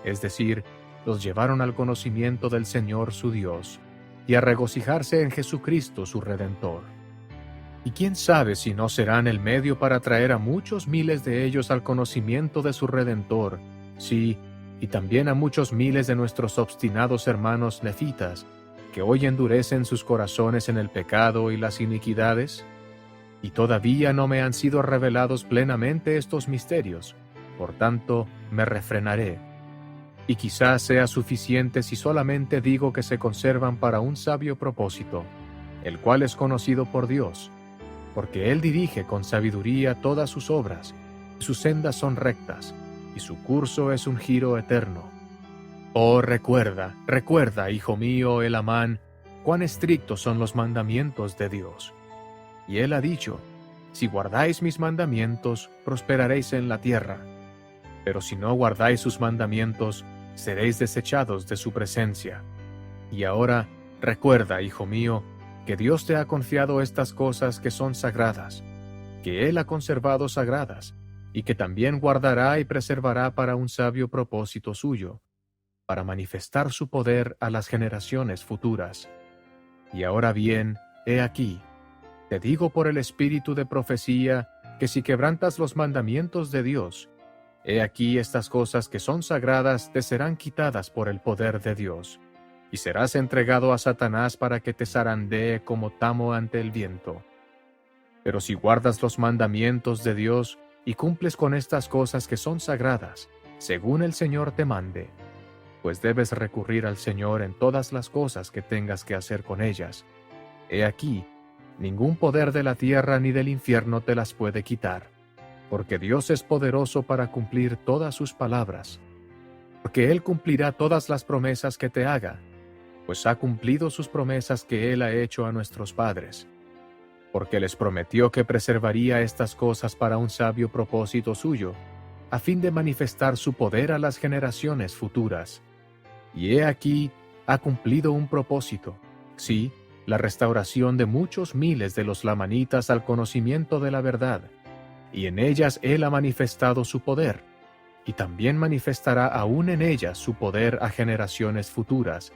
es decir, los llevaron al conocimiento del Señor su Dios, y a regocijarse en Jesucristo su Redentor. Y quién sabe si no serán el medio para traer a muchos miles de ellos al conocimiento de su Redentor, sí, y también a muchos miles de nuestros obstinados hermanos nefitas, que hoy endurecen sus corazones en el pecado y las iniquidades. Y todavía no me han sido revelados plenamente estos misterios, por tanto me refrenaré. Y quizás sea suficiente si solamente digo que se conservan para un sabio propósito, el cual es conocido por Dios, porque Él dirige con sabiduría todas sus obras, y sus sendas son rectas, y su curso es un giro eterno. Oh, recuerda, hijo mío, el Amán, cuán estrictos son los mandamientos de Dios. Y Él ha dicho, si guardáis mis mandamientos, prosperaréis en la tierra. Pero si no guardáis sus mandamientos, seréis desechados de su presencia. Y ahora, recuerda, hijo mío, que Dios te ha confiado estas cosas que son sagradas, que Él ha conservado sagradas, y que también guardará y preservará para un sabio propósito suyo, para manifestar su poder a las generaciones futuras. Y ahora bien, he aquí, te digo por el espíritu de profecía, que si quebrantas los mandamientos de Dios, he aquí estas cosas que son sagradas te serán quitadas por el poder de Dios, y serás entregado a Satanás para que te zarandee como tamo ante el viento. Pero si guardas los mandamientos de Dios y cumples con estas cosas que son sagradas, según el Señor te mande, pues debes recurrir al Señor en todas las cosas que tengas que hacer con ellas. He aquí, ningún poder de la tierra ni del infierno te las puede quitar, porque Dios es poderoso para cumplir todas sus palabras, porque Él cumplirá todas las promesas que te haga, pues ha cumplido sus promesas que Él ha hecho a nuestros padres, porque les prometió que preservaría estas cosas para un sabio propósito suyo, a fin de manifestar su poder a las generaciones futuras. Y he aquí, ha cumplido un propósito, sí, la restauración de muchos miles de los lamanitas al conocimiento de la verdad, y en ellas Él ha manifestado su poder, y también manifestará aún en ellas su poder a generaciones futuras,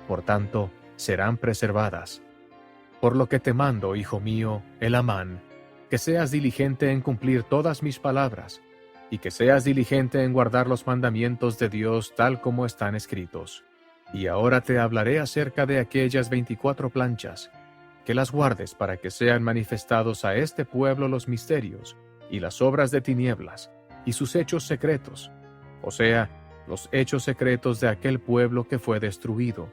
por tanto, serán preservadas. Por lo que te mando, hijo mío, el Amán, que seas diligente en cumplir todas mis palabras, y que seas diligente en guardar los mandamientos de Dios tal como están escritos. Y ahora te hablaré acerca de aquellas 24 planchas, que las guardes para que sean manifestados a este pueblo los misterios, y las obras de tinieblas, y sus hechos secretos, o sea, los hechos secretos de aquel pueblo que fue destruido.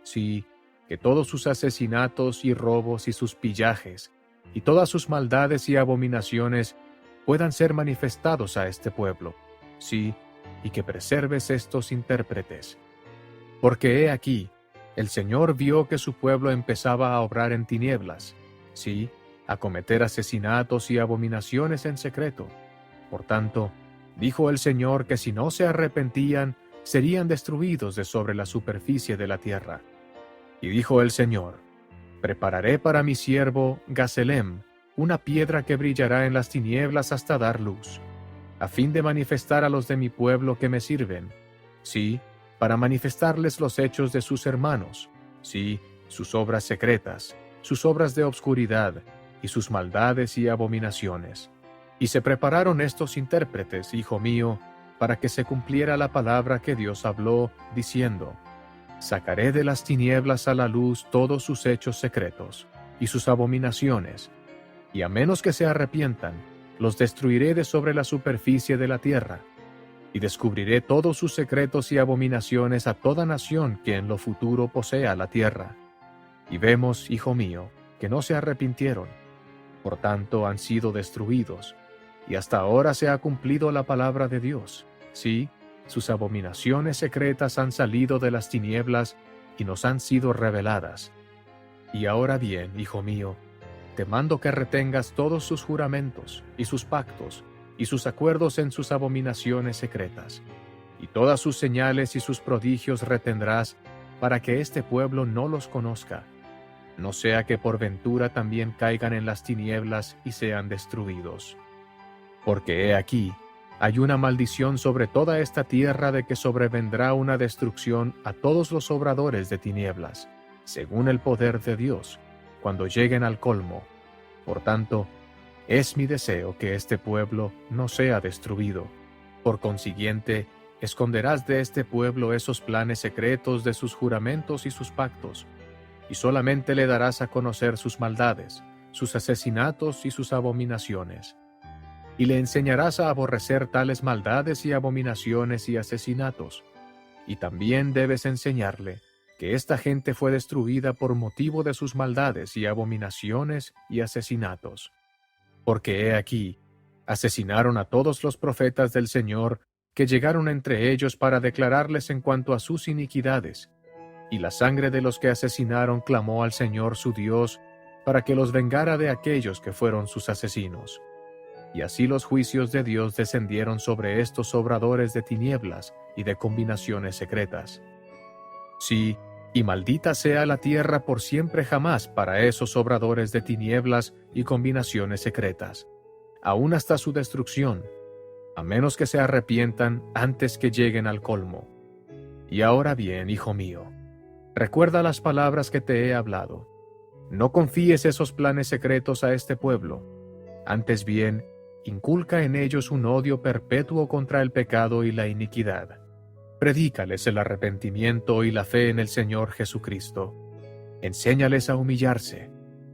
Sí, que todos sus asesinatos y robos y sus pillajes, y todas sus maldades y abominaciones puedan ser manifestados a este pueblo. Sí, y que preserves estos intérpretes. Porque he aquí, el Señor vio que su pueblo empezaba a obrar en tinieblas, sí, a cometer asesinatos y abominaciones en secreto. Por tanto, dijo el Señor que si no se arrepentían, serían destruidos de sobre la superficie de la tierra. Y dijo el Señor, prepararé para mi siervo Gazelem una piedra que brillará en las tinieblas hasta dar luz, a fin de manifestar a los de mi pueblo que me sirven, sí, para manifestarles los hechos de sus hermanos, sí, sus obras secretas, sus obras de obscuridad, y sus maldades y abominaciones. Y se prepararon estos intérpretes, hijo mío, para que se cumpliera la palabra que Dios habló, diciendo, sacaré de las tinieblas a la luz todos sus hechos secretos, y sus abominaciones, y a menos que se arrepientan, los destruiré de sobre la superficie de la tierra, y descubriré todos sus secretos y abominaciones a toda nación que en lo futuro posea la tierra. Y vemos, hijo mío, que no se arrepintieron, por tanto han sido destruidos, y hasta ahora se ha cumplido la palabra de Dios. Sí, sus abominaciones secretas han salido de las tinieblas y nos han sido reveladas. Y ahora bien, hijo mío, te mando que retengas todos sus juramentos, y sus pactos, y sus acuerdos en sus abominaciones secretas, y todas sus señales y sus prodigios retendrás, para que este pueblo no los conozca, no sea que por ventura también caigan en las tinieblas y sean destruidos. Porque he aquí, hay una maldición sobre toda esta tierra de que sobrevendrá una destrucción a todos los obradores de tinieblas, según el poder de Dios, cuando lleguen al colmo. Por tanto, es mi deseo que este pueblo no sea destruido. Por consiguiente, esconderás de este pueblo esos planes secretos de sus juramentos y sus pactos, y solamente le darás a conocer sus maldades, sus asesinatos y sus abominaciones. Y le enseñarás a aborrecer tales maldades y abominaciones y asesinatos. Y también debes enseñarle que esta gente fue destruida por motivo de sus maldades y abominaciones y asesinatos. Porque he aquí, asesinaron a todos los profetas del Señor que llegaron entre ellos para declararles en cuanto a sus iniquidades, y la sangre de los que asesinaron clamó al Señor su Dios para que los vengara de aquellos que fueron sus asesinos. Y así los juicios de Dios descendieron sobre estos obradores de tinieblas y de combinaciones secretas. Sí, y maldita sea la tierra por siempre jamás para esos obradores de tinieblas y combinaciones secretas, aún hasta su destrucción, a menos que se arrepientan antes que lleguen al colmo. Y ahora bien, hijo mío, recuerda las palabras que te he hablado. No confíes esos planes secretos a este pueblo. Antes bien, inculca en ellos un odio perpetuo contra el pecado y la iniquidad. Predícales el arrepentimiento y la fe en el Señor Jesucristo. Enséñales a humillarse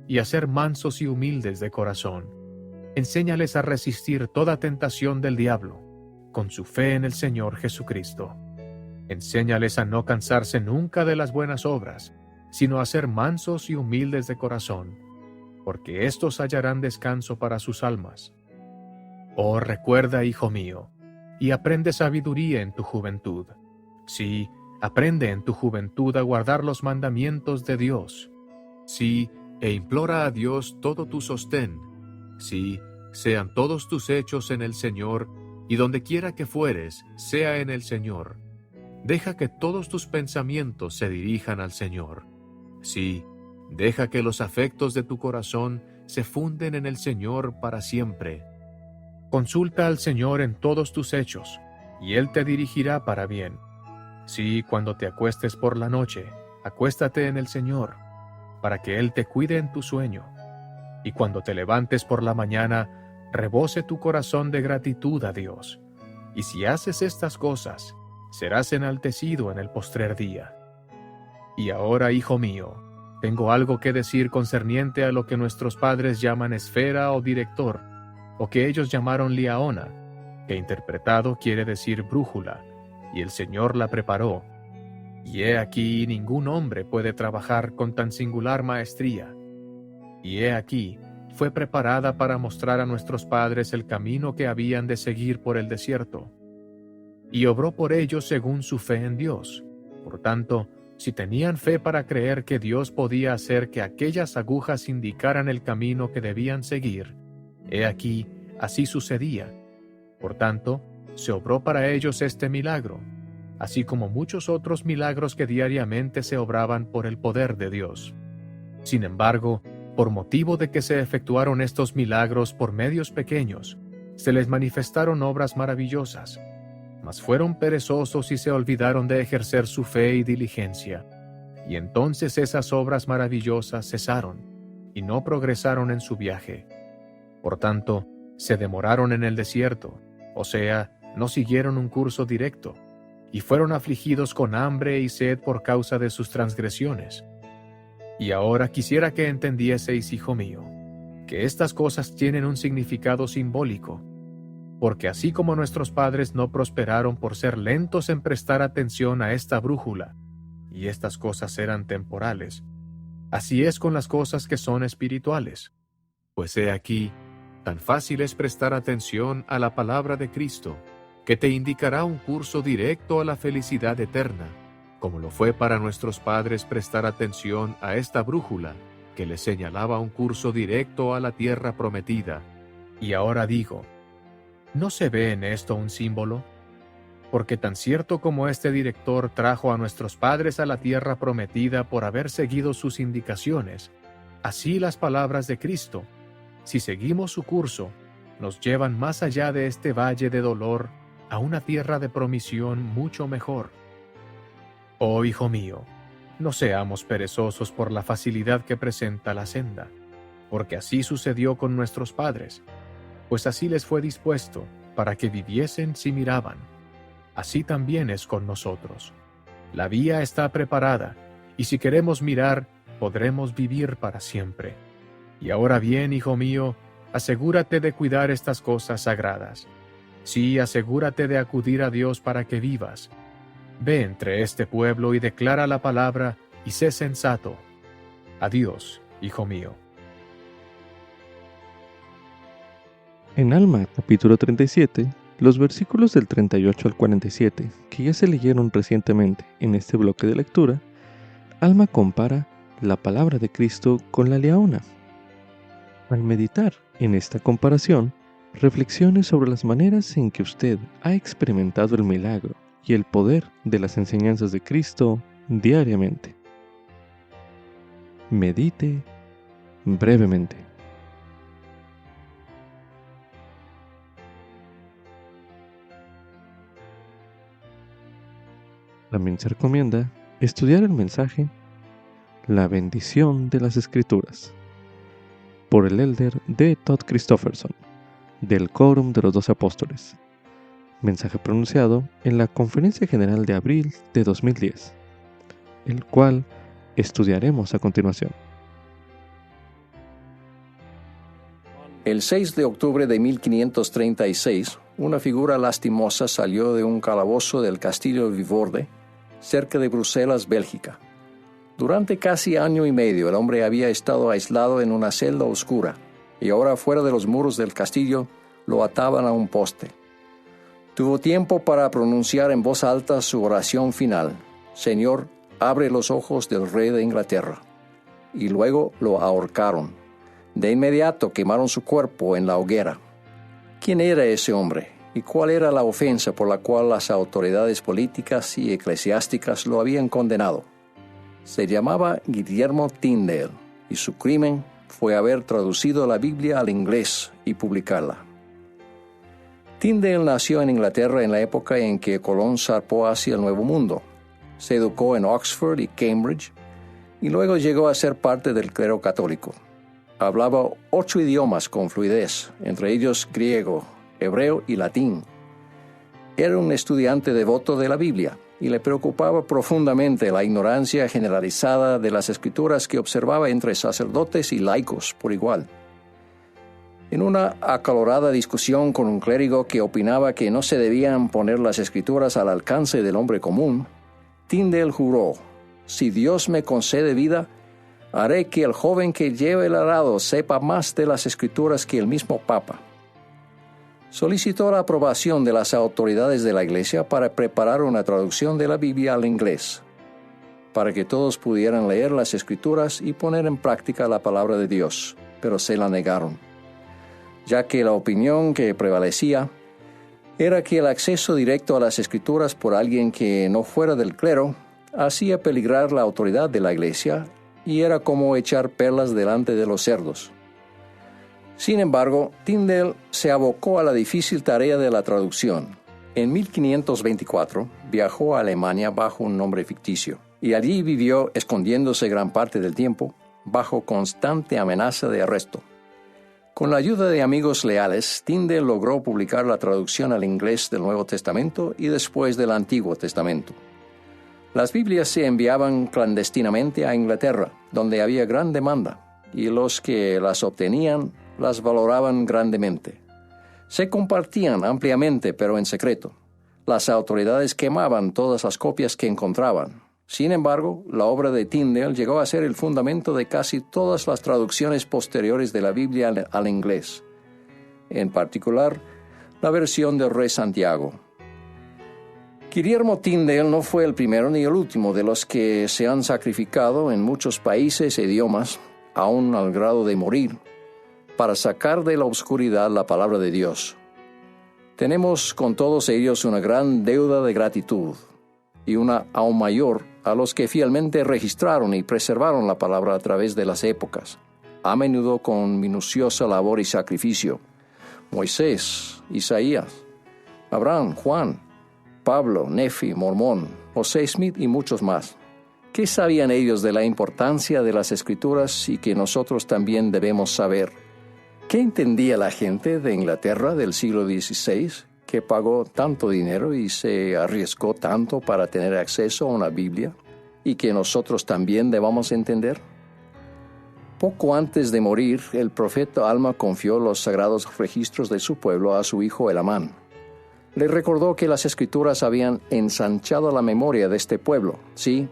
y a ser mansos y humildes de corazón. Enséñales a resistir toda tentación del diablo, con su fe en el Señor Jesucristo. Enséñales a no cansarse nunca de las buenas obras, sino a ser mansos y humildes de corazón, porque éstos hallarán descanso para sus almas. Oh, recuerda, hijo mío, y aprende sabiduría en tu juventud. Sí, aprende en tu juventud a guardar los mandamientos de Dios. Sí, e implora a Dios todo tu sostén. Sí, sean todos tus hechos en el Señor, y donde quiera que fueres, sea en el Señor. Deja que todos tus pensamientos se dirijan al Señor. Sí, deja que los afectos de tu corazón se funden en el Señor para siempre. Consulta al Señor en todos tus hechos, y Él te dirigirá para bien. Sí, cuando te acuestes por la noche, acuéstate en el Señor, para que Él te cuide en tu sueño. Y cuando te levantes por la mañana, rebose tu corazón de gratitud a Dios. Y si haces estas cosas, serás enaltecido en el postrer día. Y ahora, hijo mío, tengo algo que decir concerniente a lo que nuestros padres llaman esfera o director, o que ellos llamaron liaona, que interpretado quiere decir brújula, y el Señor la preparó. Y he aquí ningún hombre puede trabajar con tan singular maestría. Y he aquí fue preparada para mostrar a nuestros padres el camino que habían de seguir por el desierto. Y obró por ellos según su fe en Dios. Por tanto, si tenían fe para creer que Dios podía hacer que aquellas agujas indicaran el camino que debían seguir, he aquí, así sucedía. Por tanto, se obró para ellos este milagro, así como muchos otros milagros que diariamente se obraban por el poder de Dios. Sin embargo, por motivo de que se efectuaron estos milagros por medios pequeños, se les manifestaron obras maravillosas, mas fueron perezosos y se olvidaron de ejercer su fe y diligencia. Y entonces esas obras maravillosas cesaron, y no progresaron en su viaje. Por tanto, se demoraron en el desierto, o sea, no siguieron un curso directo, y fueron afligidos con hambre y sed por causa de sus transgresiones. Y ahora quisiera que entendieseis, hijo mío, que estas cosas tienen un significado simbólico, porque así como nuestros padres no prosperaron por ser lentos en prestar atención a esta brújula, y estas cosas eran temporales, así es con las cosas que son espirituales. Pues he aquí, tan fácil es prestar atención a la palabra de Cristo, que te indicará un curso directo a la felicidad eterna, como lo fue para nuestros padres prestar atención a esta brújula, que les señalaba un curso directo a la tierra prometida. Y ahora digo, ¿no se ve en esto un símbolo? Porque tan cierto como este director trajo a nuestros padres a la tierra prometida por haber seguido sus indicaciones, así las palabras de Cristo, si seguimos su curso, nos llevan más allá de este valle de dolor a una tierra de promisión mucho mejor. Oh hijo mío, no seamos perezosos por la facilidad que presenta la senda, porque así sucedió con nuestros padres, pues así les fue dispuesto para que viviesen si miraban. Así también es con nosotros. La vía está preparada, y si queremos mirar, podremos vivir para siempre. Y ahora bien, hijo mío, asegúrate de cuidar estas cosas sagradas. Sí, asegúrate de acudir a Dios para que vivas. Ve entre este pueblo y declara la palabra, y sé sensato. Adiós, hijo mío. En Alma, capítulo 37, los versículos del 38 al 47, que ya se leyeron recientemente en este bloque de lectura, Alma compara la palabra de Cristo con la leona. Al meditar en esta comparación, reflexione sobre las maneras en que usted ha experimentado el milagro y el poder de las enseñanzas de Cristo diariamente. Medite brevemente. También se recomienda estudiar el mensaje La bendición de las Escrituras por el elder D. Todd Christofferson del Quórum de los 12 Apóstoles, mensaje pronunciado en la Conferencia General de abril de 2010, el cual estudiaremos a continuación. El 6 de octubre de 1536, una figura lastimosa salió de un calabozo del castillo Vilvoorde, cerca de Bruselas, Bélgica. Durante casi año y medio el hombre había estado aislado en una celda oscura, y ahora fuera de los muros del castillo lo ataban a un poste. Tuvo tiempo para pronunciar en voz alta su oración final: Señor, abre los ojos del rey de Inglaterra. Y luego lo ahorcaron. De inmediato quemaron su cuerpo en la hoguera. ¿Quién era ese hombre? ¿Y cuál era la ofensa por la cual las autoridades políticas y eclesiásticas lo habían condenado? Se llamaba Guillermo Tyndale, y su crimen fue haber traducido la Biblia al inglés y publicarla. Tyndale nació en Inglaterra en la época en que Colón zarpó hacia el Nuevo Mundo. Se educó en Oxford y Cambridge, y luego llegó a ser parte del clero católico. Hablaba 8 idiomas con fluidez, entre ellos griego, hebreo y latín. Era un estudiante devoto de la Biblia y le preocupaba profundamente la ignorancia generalizada de las Escrituras que observaba entre sacerdotes y laicos por igual. En una acalorada discusión con un clérigo que opinaba que no se debían poner las Escrituras al alcance del hombre común, Tyndale juró: si Dios me concede vida, haré que el joven que lleve el arado sepa más de las Escrituras que el mismo Papa. Solicitó la aprobación de las autoridades de la Iglesia para preparar una traducción de la Biblia al inglés, para que todos pudieran leer las Escrituras y poner en práctica la palabra de Dios, pero se la negaron, ya que la opinión que prevalecía era que el acceso directo a las Escrituras por alguien que no fuera del clero hacía peligrar la autoridad de la Iglesia y era como echar perlas delante de los cerdos. Sin embargo, Tyndale se abocó a la difícil tarea de la traducción. En 1524 viajó a Alemania bajo un nombre ficticio, y allí vivió escondiéndose gran parte del tiempo, bajo constante amenaza de arresto. Con la ayuda de amigos leales, Tyndale logró publicar la traducción al inglés del Nuevo Testamento y después del Antiguo Testamento. Las Biblias se enviaban clandestinamente a Inglaterra, donde había gran demanda, y los que las obtenían las valoraban grandemente. Se compartían ampliamente, pero en secreto. Las autoridades quemaban todas las copias que encontraban. Sin embargo, la obra de Tyndale llegó a ser el fundamento de casi todas las traducciones posteriores de la Biblia al inglés, en particular la versión del Rey Santiago. Guillermo Tyndale no fue el primero ni el último de los que se han sacrificado en muchos países e idiomas, aún al grado de morir, para sacar de la oscuridad la palabra de Dios. Tenemos con todos ellos una gran deuda de gratitud, y una aún mayor a los que fielmente registraron y preservaron la palabra a través de las épocas, a menudo con minuciosa labor y sacrificio. Moisés, Isaías, Abraham, Juan, Pablo, Nefi, Mormón, José Smith y muchos más. ¿Qué sabían ellos de la importancia de las Escrituras y que nosotros también debemos saber? ¿Qué entendía la gente de Inglaterra del siglo XVI, que pagó tanto dinero y se arriesgó tanto para tener acceso a una Biblia, y que nosotros también debamos entender? Poco antes de morir, el profeta Alma confió los sagrados registros de su pueblo a su hijo Elamán. Le recordó que las Escrituras habían ensanchado la memoria de este pueblo, sí,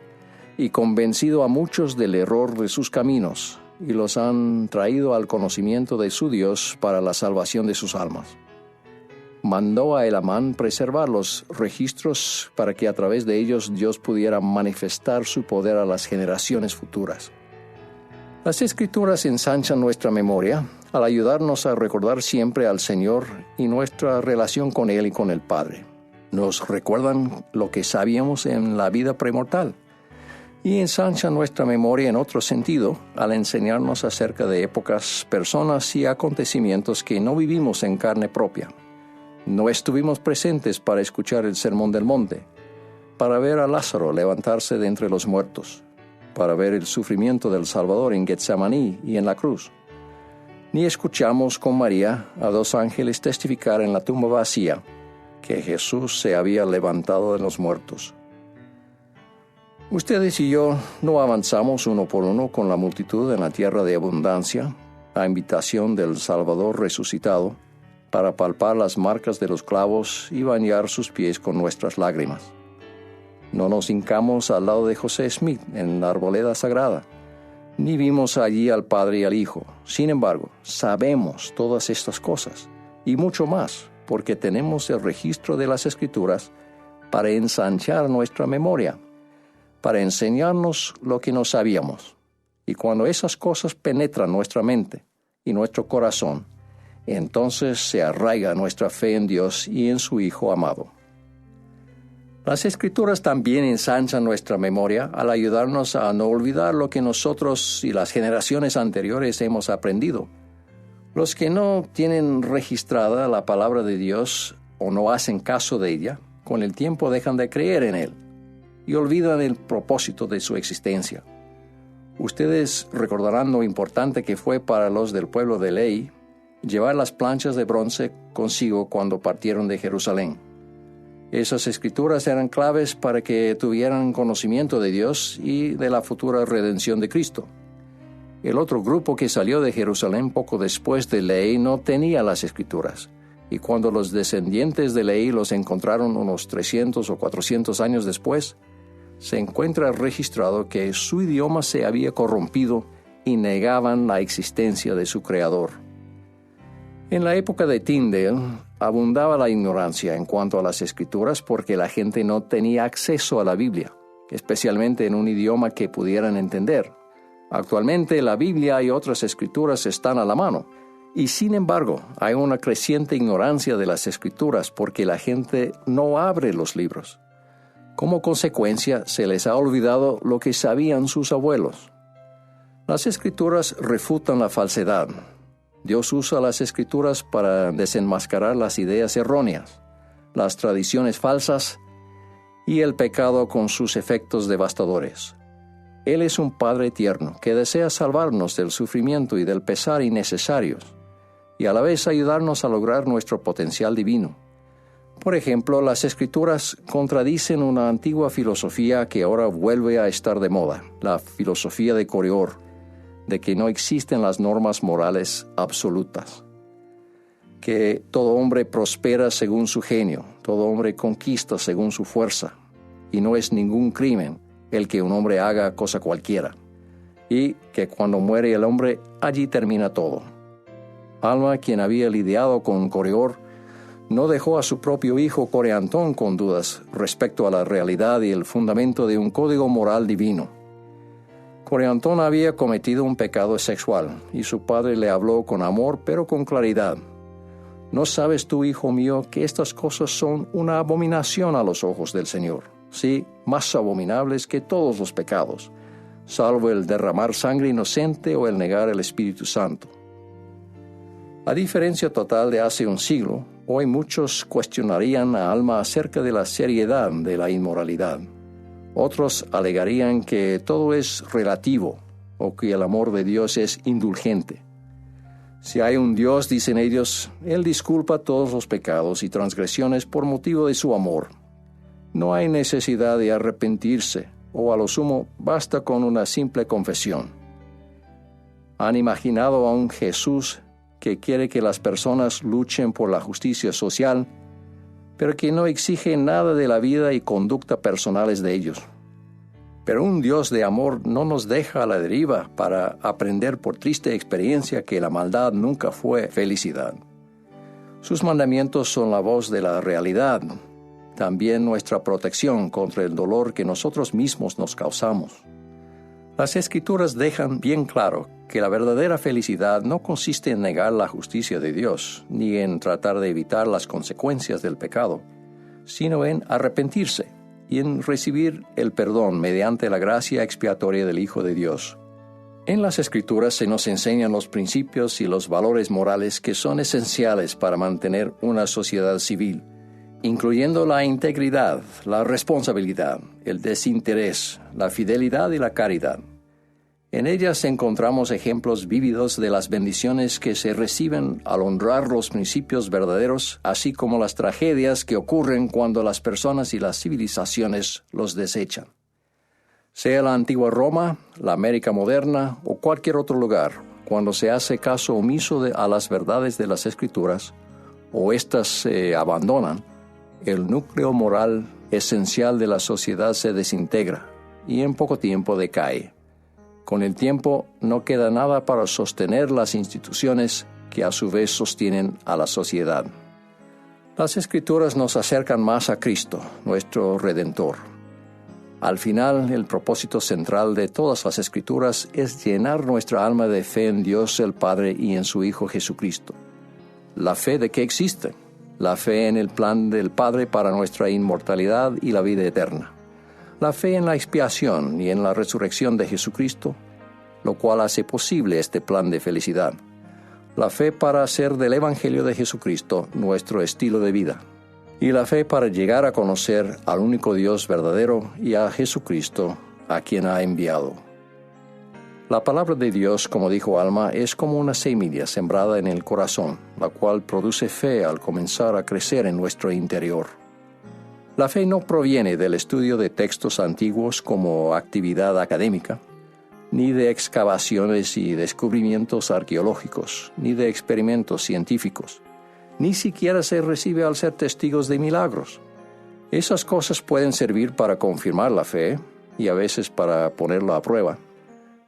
y convencido a muchos del error de sus caminos, y los han traído al conocimiento de su Dios para la salvación de sus almas. Mandó a Elamán preservar los registros para que a través de ellos Dios pudiera manifestar su poder a las generaciones futuras. Las Escrituras ensanchan nuestra memoria al ayudarnos a recordar siempre al Señor y nuestra relación con Él y con el Padre. Nos recuerdan lo que sabíamos en la vida premortal y ensanchan nuestra memoria en otro sentido al enseñarnos acerca de épocas, personas y acontecimientos que no vivimos en carne propia. No estuvimos presentes para escuchar el Sermón del Monte, para ver a Lázaro levantarse de entre los muertos, para ver el sufrimiento del Salvador en Getsemaní y en la cruz. Ni escuchamos con María a dos ángeles testificar en la tumba vacía que Jesús se había levantado de los muertos. Ustedes y yo no avanzamos uno por uno con la multitud en la tierra de abundancia, a invitación del Salvador resucitado, para palpar las marcas de los clavos y bañar sus pies con nuestras lágrimas. No nos hincamos al lado de José Smith en la arboleda sagrada, ni vimos allí al Padre y al Hijo. Sin embargo, sabemos todas estas cosas, y mucho más, porque tenemos el registro de las Escrituras para ensanchar nuestra memoria, para enseñarnos lo que no sabíamos. Y cuando esas cosas penetran nuestra mente y nuestro corazón, entonces se arraiga nuestra fe en Dios y en su Hijo amado. Las Escrituras también ensanchan nuestra memoria al ayudarnos a no olvidar lo que nosotros y las generaciones anteriores hemos aprendido. Los que no tienen registrada la palabra de Dios o no hacen caso de ella, con el tiempo dejan de creer en Él y olvidan el propósito de su existencia. Ustedes recordarán lo importante que fue para los del pueblo de ley llevar las planchas de bronce consigo cuando partieron de Jerusalén. Esas escrituras eran claves para que tuvieran conocimiento de Dios y de la futura redención de Cristo. El otro grupo que salió de Jerusalén poco después de Lehi no tenía las escrituras, y cuando los descendientes de Lehi los encontraron unos 300 o 400 años después, se encuentra registrado que su idioma se había corrompido y negaban la existencia de su Creador. En la época de Tyndale abundaba la ignorancia en cuanto a las escrituras porque la gente no tenía acceso a la Biblia, especialmente en un idioma que pudieran entender. Actualmente la Biblia y otras escrituras están a la mano, y sin embargo hay una creciente ignorancia de las escrituras porque la gente no abre los libros. Como consecuencia, se les ha olvidado lo que sabían sus abuelos. Las escrituras refutan la falsedad. Dios usa las escrituras para desenmascarar las ideas erróneas, las tradiciones falsas y el pecado con sus efectos devastadores. Él es un Padre tierno que desea salvarnos del sufrimiento y del pesar innecesarios y a la vez ayudarnos a lograr nuestro potencial divino. Por ejemplo, las Escrituras contradicen una antigua filosofía que ahora vuelve a estar de moda, la filosofía de Coriol, de que no existen las normas morales absolutas, que todo hombre prospera según su genio, todo hombre conquista según su fuerza, y no es ningún crimen el que un hombre haga cosa cualquiera, y que cuando muere el hombre, allí termina todo. Alma, quien había lidiado con Coreor, no dejó a su propio hijo Coreantón con dudas respecto a la realidad y el fundamento de un código moral divino. Coreantón había cometido un pecado sexual, y su padre le habló con amor, pero con claridad. ¿No sabes tú, hijo mío, que estas cosas son una abominación a los ojos del Señor? Sí, más abominables que todos los pecados, salvo el derramar sangre inocente o el negar el Espíritu Santo. A diferencia total de hace un siglo, hoy muchos cuestionarían a Alma acerca de la seriedad de la inmoralidad. Otros alegarían que todo es relativo o que el amor de Dios es indulgente. Si hay un Dios, dicen ellos, Él disculpa todos los pecados y transgresiones por motivo de su amor. No hay necesidad de arrepentirse, o a lo sumo basta con una simple confesión. ¿Han imaginado a un Jesús que quiere que las personas luchen por la justicia social, pero que no exige nada de la vida y conducta personales de ellos? Pero un Dios de amor no nos deja a la deriva para aprender por triste experiencia que la maldad nunca fue felicidad. Sus mandamientos son la voz de la realidad, también nuestra protección contra el dolor que nosotros mismos nos causamos. Las Escrituras dejan bien claro que la verdadera felicidad no consiste en negar la justicia de Dios, ni en tratar de evitar las consecuencias del pecado, sino en arrepentirse y en recibir el perdón mediante la gracia expiatoria del Hijo de Dios. En las Escrituras se nos enseñan los principios y los valores morales que son esenciales para mantener una sociedad civil, incluyendo la integridad, la responsabilidad, el desinterés, la fidelidad y la caridad. En ellas encontramos ejemplos vívidos de las bendiciones que se reciben al honrar los principios verdaderos, así como las tragedias que ocurren cuando las personas y las civilizaciones los desechan. Sea la antigua Roma, la América moderna o cualquier otro lugar, cuando se hace caso omiso a las verdades de las Escrituras, o éstas se abandonan, el núcleo moral esencial de la sociedad se desintegra y en poco tiempo decae. Con el tiempo no queda nada para sostener las instituciones que a su vez sostienen a la sociedad. Las Escrituras nos acercan más a Cristo, nuestro Redentor. Al final, el propósito central de todas las Escrituras es llenar nuestra alma de fe en Dios el Padre y en su Hijo Jesucristo. La fe de que existe, la fe en el plan del Padre para nuestra inmortalidad y la vida eterna. La fe en la expiación y en la resurrección de Jesucristo, lo cual hace posible este plan de felicidad. La fe para hacer del Evangelio de Jesucristo nuestro estilo de vida. Y la fe para llegar a conocer al único Dios verdadero y a Jesucristo, a quien ha enviado. La palabra de Dios, como dijo Alma, es como una semilla sembrada en el corazón, la cual produce fe al comenzar a crecer en nuestro interior. La fe no proviene del estudio de textos antiguos como actividad académica, ni de excavaciones y descubrimientos arqueológicos, ni de experimentos científicos. Ni siquiera se recibe al ser testigos de milagros. Esas cosas pueden servir para confirmar la fe y a veces para ponerla a prueba,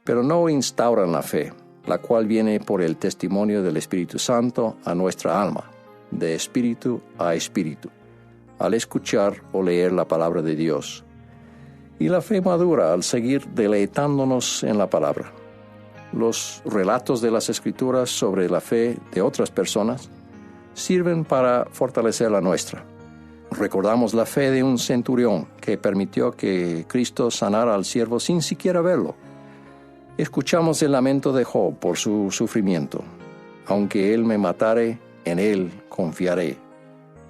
pero no instauran la fe, la cual viene por el testimonio del Espíritu Santo a nuestra alma, de espíritu a espíritu, al escuchar o leer la palabra de Dios. Y la fe madura al seguir deleitándonos en la palabra. Los relatos de las Escrituras sobre la fe de otras personas sirven para fortalecer la nuestra. Recordamos la fe de un centurión que permitió que Cristo sanara al siervo sin siquiera verlo. Escuchamos el lamento de Job por su sufrimiento. Aunque él me matare, en él confiaré.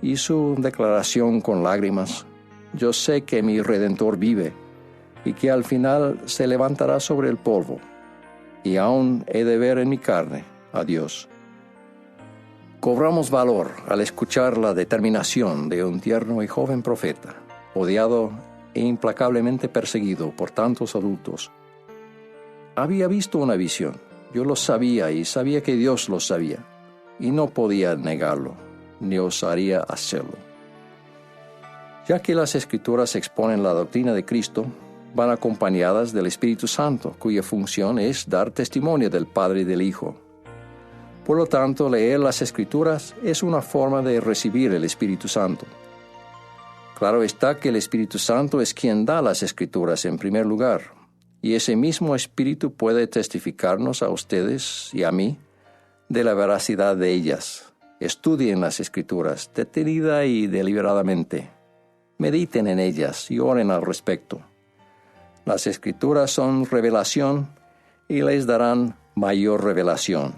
Y su declaración con lágrimas: yo sé que mi Redentor vive y que al final se levantará sobre el polvo, y aún he de ver en mi carne a Dios. Cobramos valor al escuchar la determinación de un tierno y joven profeta, odiado e implacablemente perseguido por tantos adultos. Había visto una visión. Yo lo sabía y sabía que Dios lo sabía. Y no podía negarlo, ni osaría hacerlo. Ya que las Escrituras exponen la doctrina de Cristo, van acompañadas del Espíritu Santo, cuya función es dar testimonio del Padre y del Hijo. Por lo tanto, leer las Escrituras es una forma de recibir el Espíritu Santo. Claro está que el Espíritu Santo es quien da las Escrituras en primer lugar, y ese mismo Espíritu puede testificarnos a ustedes y a mí de la veracidad de ellas. Estudien las Escrituras detenida y deliberadamente. Mediten en ellas y oren al respecto. Las Escrituras son revelación y les darán mayor revelación.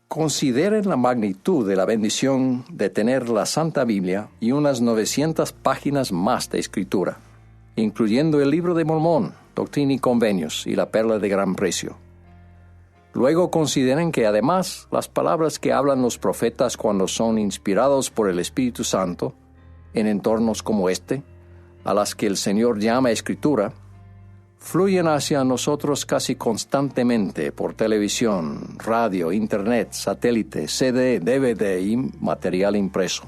Consideren la magnitud de la bendición de tener la Santa Biblia y unas 900 páginas más de Escritura, incluyendo el Libro de Mormón, Doctrina y Convenios y la Perla de Gran Precio. Luego consideren que además las palabras que hablan los profetas cuando son inspirados por el Espíritu Santo, en entornos como este, a las que el Señor llama Escritura, fluyen hacia nosotros casi constantemente por televisión, radio, internet, satélite, CD, DVD y material impreso.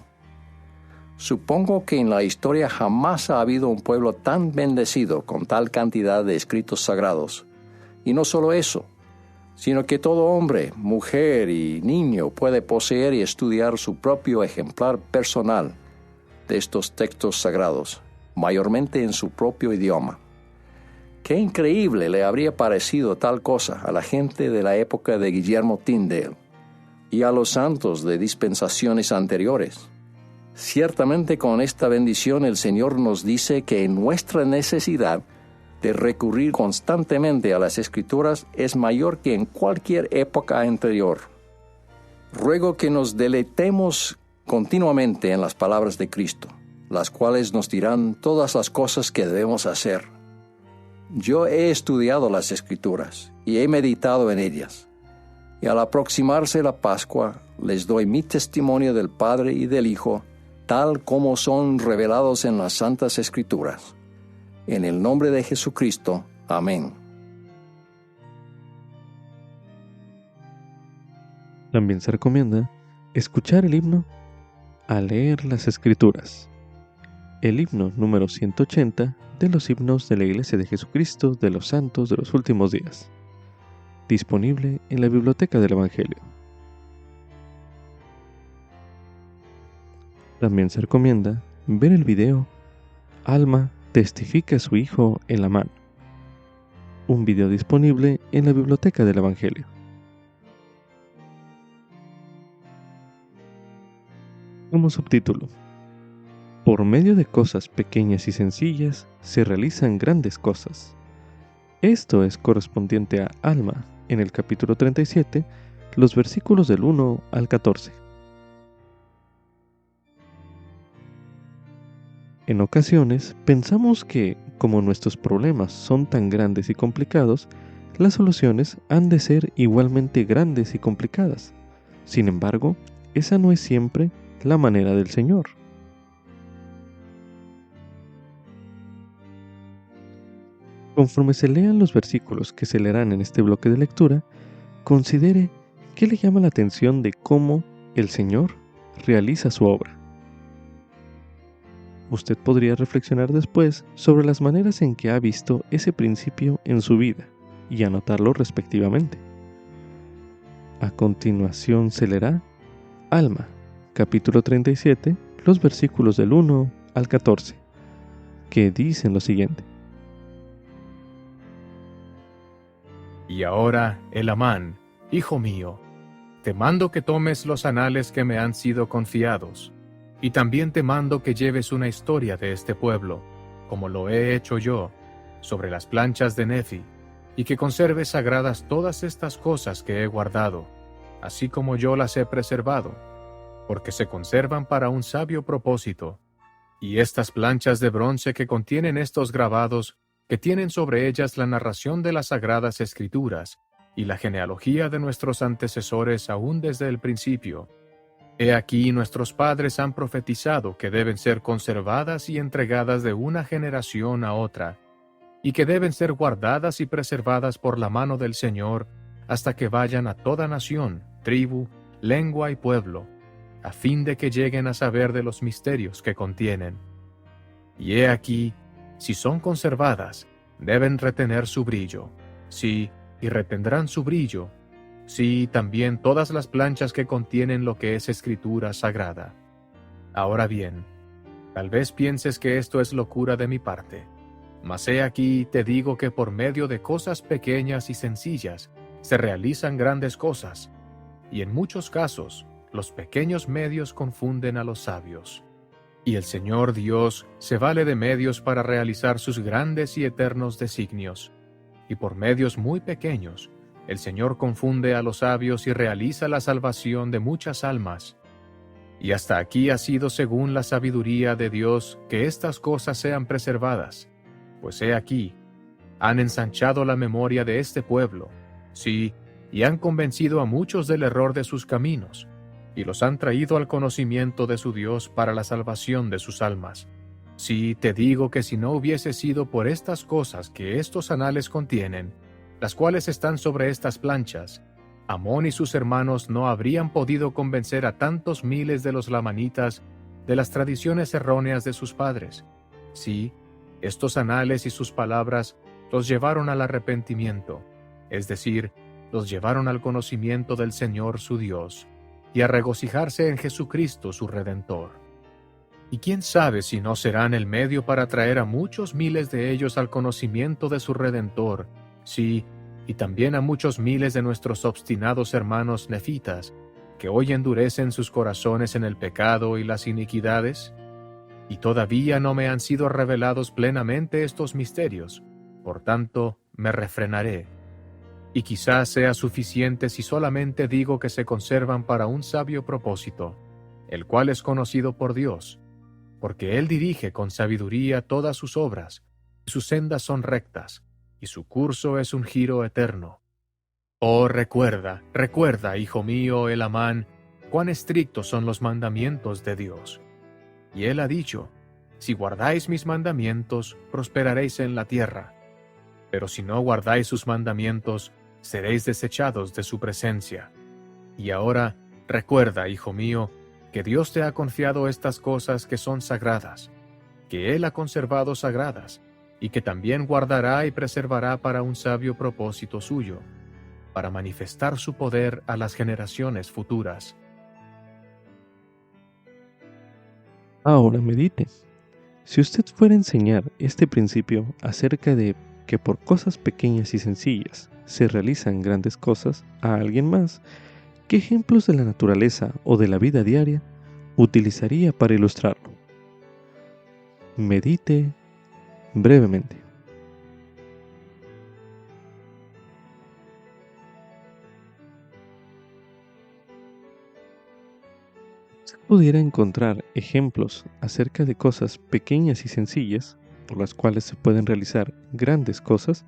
Supongo que en la historia jamás ha habido un pueblo tan bendecido con tal cantidad de escritos sagrados. Y no solo eso, sino que todo hombre, mujer y niño puede poseer y estudiar su propio ejemplar personal de estos textos sagrados, mayormente en su propio idioma. Qué increíble le habría parecido tal cosa a la gente de la época de Guillermo Tyndale y a los santos de dispensaciones anteriores. Ciertamente con esta bendición el Señor nos dice que nuestra necesidad de recurrir constantemente a las Escrituras es mayor que en cualquier época anterior. Ruego que nos deleitemos continuamente en las palabras de Cristo, las cuales nos dirán todas las cosas que debemos hacer. Yo he estudiado las Escrituras y he meditado en ellas, y al aproximarse la Pascua les doy mi testimonio del Padre y del Hijo, tal como son revelados en las Santas Escrituras. En el nombre de Jesucristo. Amén. También se recomienda escuchar el himno al leer las Escrituras. El himno número 180 de los himnos de la Iglesia de Jesucristo de los Santos de los Últimos Días. Disponible en la Biblioteca del Evangelio. También se recomienda ver el video Alma testifica a su Hijo en la mano. Un video disponible en la Biblioteca del Evangelio. Como subtítulo: por medio de cosas pequeñas y sencillas se realizan grandes cosas. Esto es correspondiente a Alma, en el capítulo 37, los versículos del 1 al 14. En ocasiones pensamos que, como nuestros problemas son tan grandes y complicados, las soluciones han de ser igualmente grandes y complicadas. Sin embargo, esa no es siempre la manera del Señor. Conforme se lean los versículos que se leerán en este bloque de lectura, considere qué le llama la atención de cómo el Señor realiza su obra. Usted podría reflexionar después sobre las maneras en que ha visto ese principio en su vida y anotarlo respectivamente. A continuación se leerá Alma, capítulo 37, los versículos del 1 al 14, que dicen lo siguiente. Y ahora, Elamán, hijo mío, te mando que tomes los anales que me han sido confiados, y también te mando que lleves una historia de este pueblo, como lo he hecho yo, sobre las planchas de Nefi, y que conserves sagradas todas estas cosas que he guardado, así como yo las he preservado, porque se conservan para un sabio propósito. Y estas planchas de bronce que contienen estos grabados, que tienen sobre ellas la narración de las sagradas Escrituras y la genealogía de nuestros antecesores aún desde el principio. He aquí nuestros padres han profetizado que deben ser conservadas y entregadas de una generación a otra, y que deben ser guardadas y preservadas por la mano del Señor hasta que vayan a toda nación, tribu, lengua y pueblo, a fin de que lleguen a saber de los misterios que contienen. Y he aquí, si son conservadas, deben retener su brillo. Sí, y retendrán su brillo. Sí, también todas las planchas que contienen lo que es escritura sagrada. Ahora bien, tal vez pienses que esto es locura de mi parte, mas he aquí te digo que por medio de cosas pequeñas y sencillas se realizan grandes cosas, y en muchos casos los pequeños medios confunden a los sabios. Y el Señor Dios se vale de medios para realizar sus grandes y eternos designios, y por medios muy pequeños, el Señor confunde a los sabios y realiza la salvación de muchas almas. Y hasta aquí ha sido según la sabiduría de Dios que estas cosas sean preservadas, pues he aquí, han ensanchado la memoria de este pueblo, sí, y han convencido a muchos del error de sus caminos, y los han traído al conocimiento de su Dios para la salvación de sus almas. Sí, te digo que si no hubiese sido por estas cosas que estos anales contienen, las cuales están sobre estas planchas, Amón y sus hermanos no habrían podido convencer a tantos miles de los lamanitas de las tradiciones erróneas de sus padres. Sí, estos anales y sus palabras los llevaron al arrepentimiento, es decir, los llevaron al conocimiento del Señor su Dios, y a regocijarse en Jesucristo su Redentor. Y quién sabe si no serán el medio para traer a muchos miles de ellos al conocimiento de su Redentor, sí, y también a muchos miles de nuestros obstinados hermanos nefitas, que hoy endurecen sus corazones en el pecado y las iniquidades. Y todavía no me han sido revelados plenamente estos misterios, por tanto me refrenaré. Y quizás sea suficiente si solamente digo que se conservan para un sabio propósito, el cual es conocido por Dios, porque Él dirige con sabiduría todas sus obras, y sus sendas son rectas, y su curso es un giro eterno. Oh, recuerda, hijo mío, Elamán, cuán estrictos son los mandamientos de Dios. Y Él ha dicho, si guardáis mis mandamientos, prosperaréis en la tierra. Pero si no guardáis sus mandamientos, seréis desechados de su presencia. Y ahora, recuerda, hijo mío, que Dios te ha confiado estas cosas que son sagradas, que Él ha conservado sagradas, y que también guardará y preservará para un sabio propósito suyo, para manifestar su poder a las generaciones futuras. Ahora medite. Si usted fuera a enseñar este principio acerca de que por cosas pequeñas y sencillas se realizan grandes cosas a alguien más, ¿qué ejemplos de la naturaleza o de la vida diaria utilizaría para ilustrarlo? Medite brevemente. Si pudiera encontrar ejemplos acerca de cosas pequeñas y sencillas por las cuales se pueden realizar grandes cosas,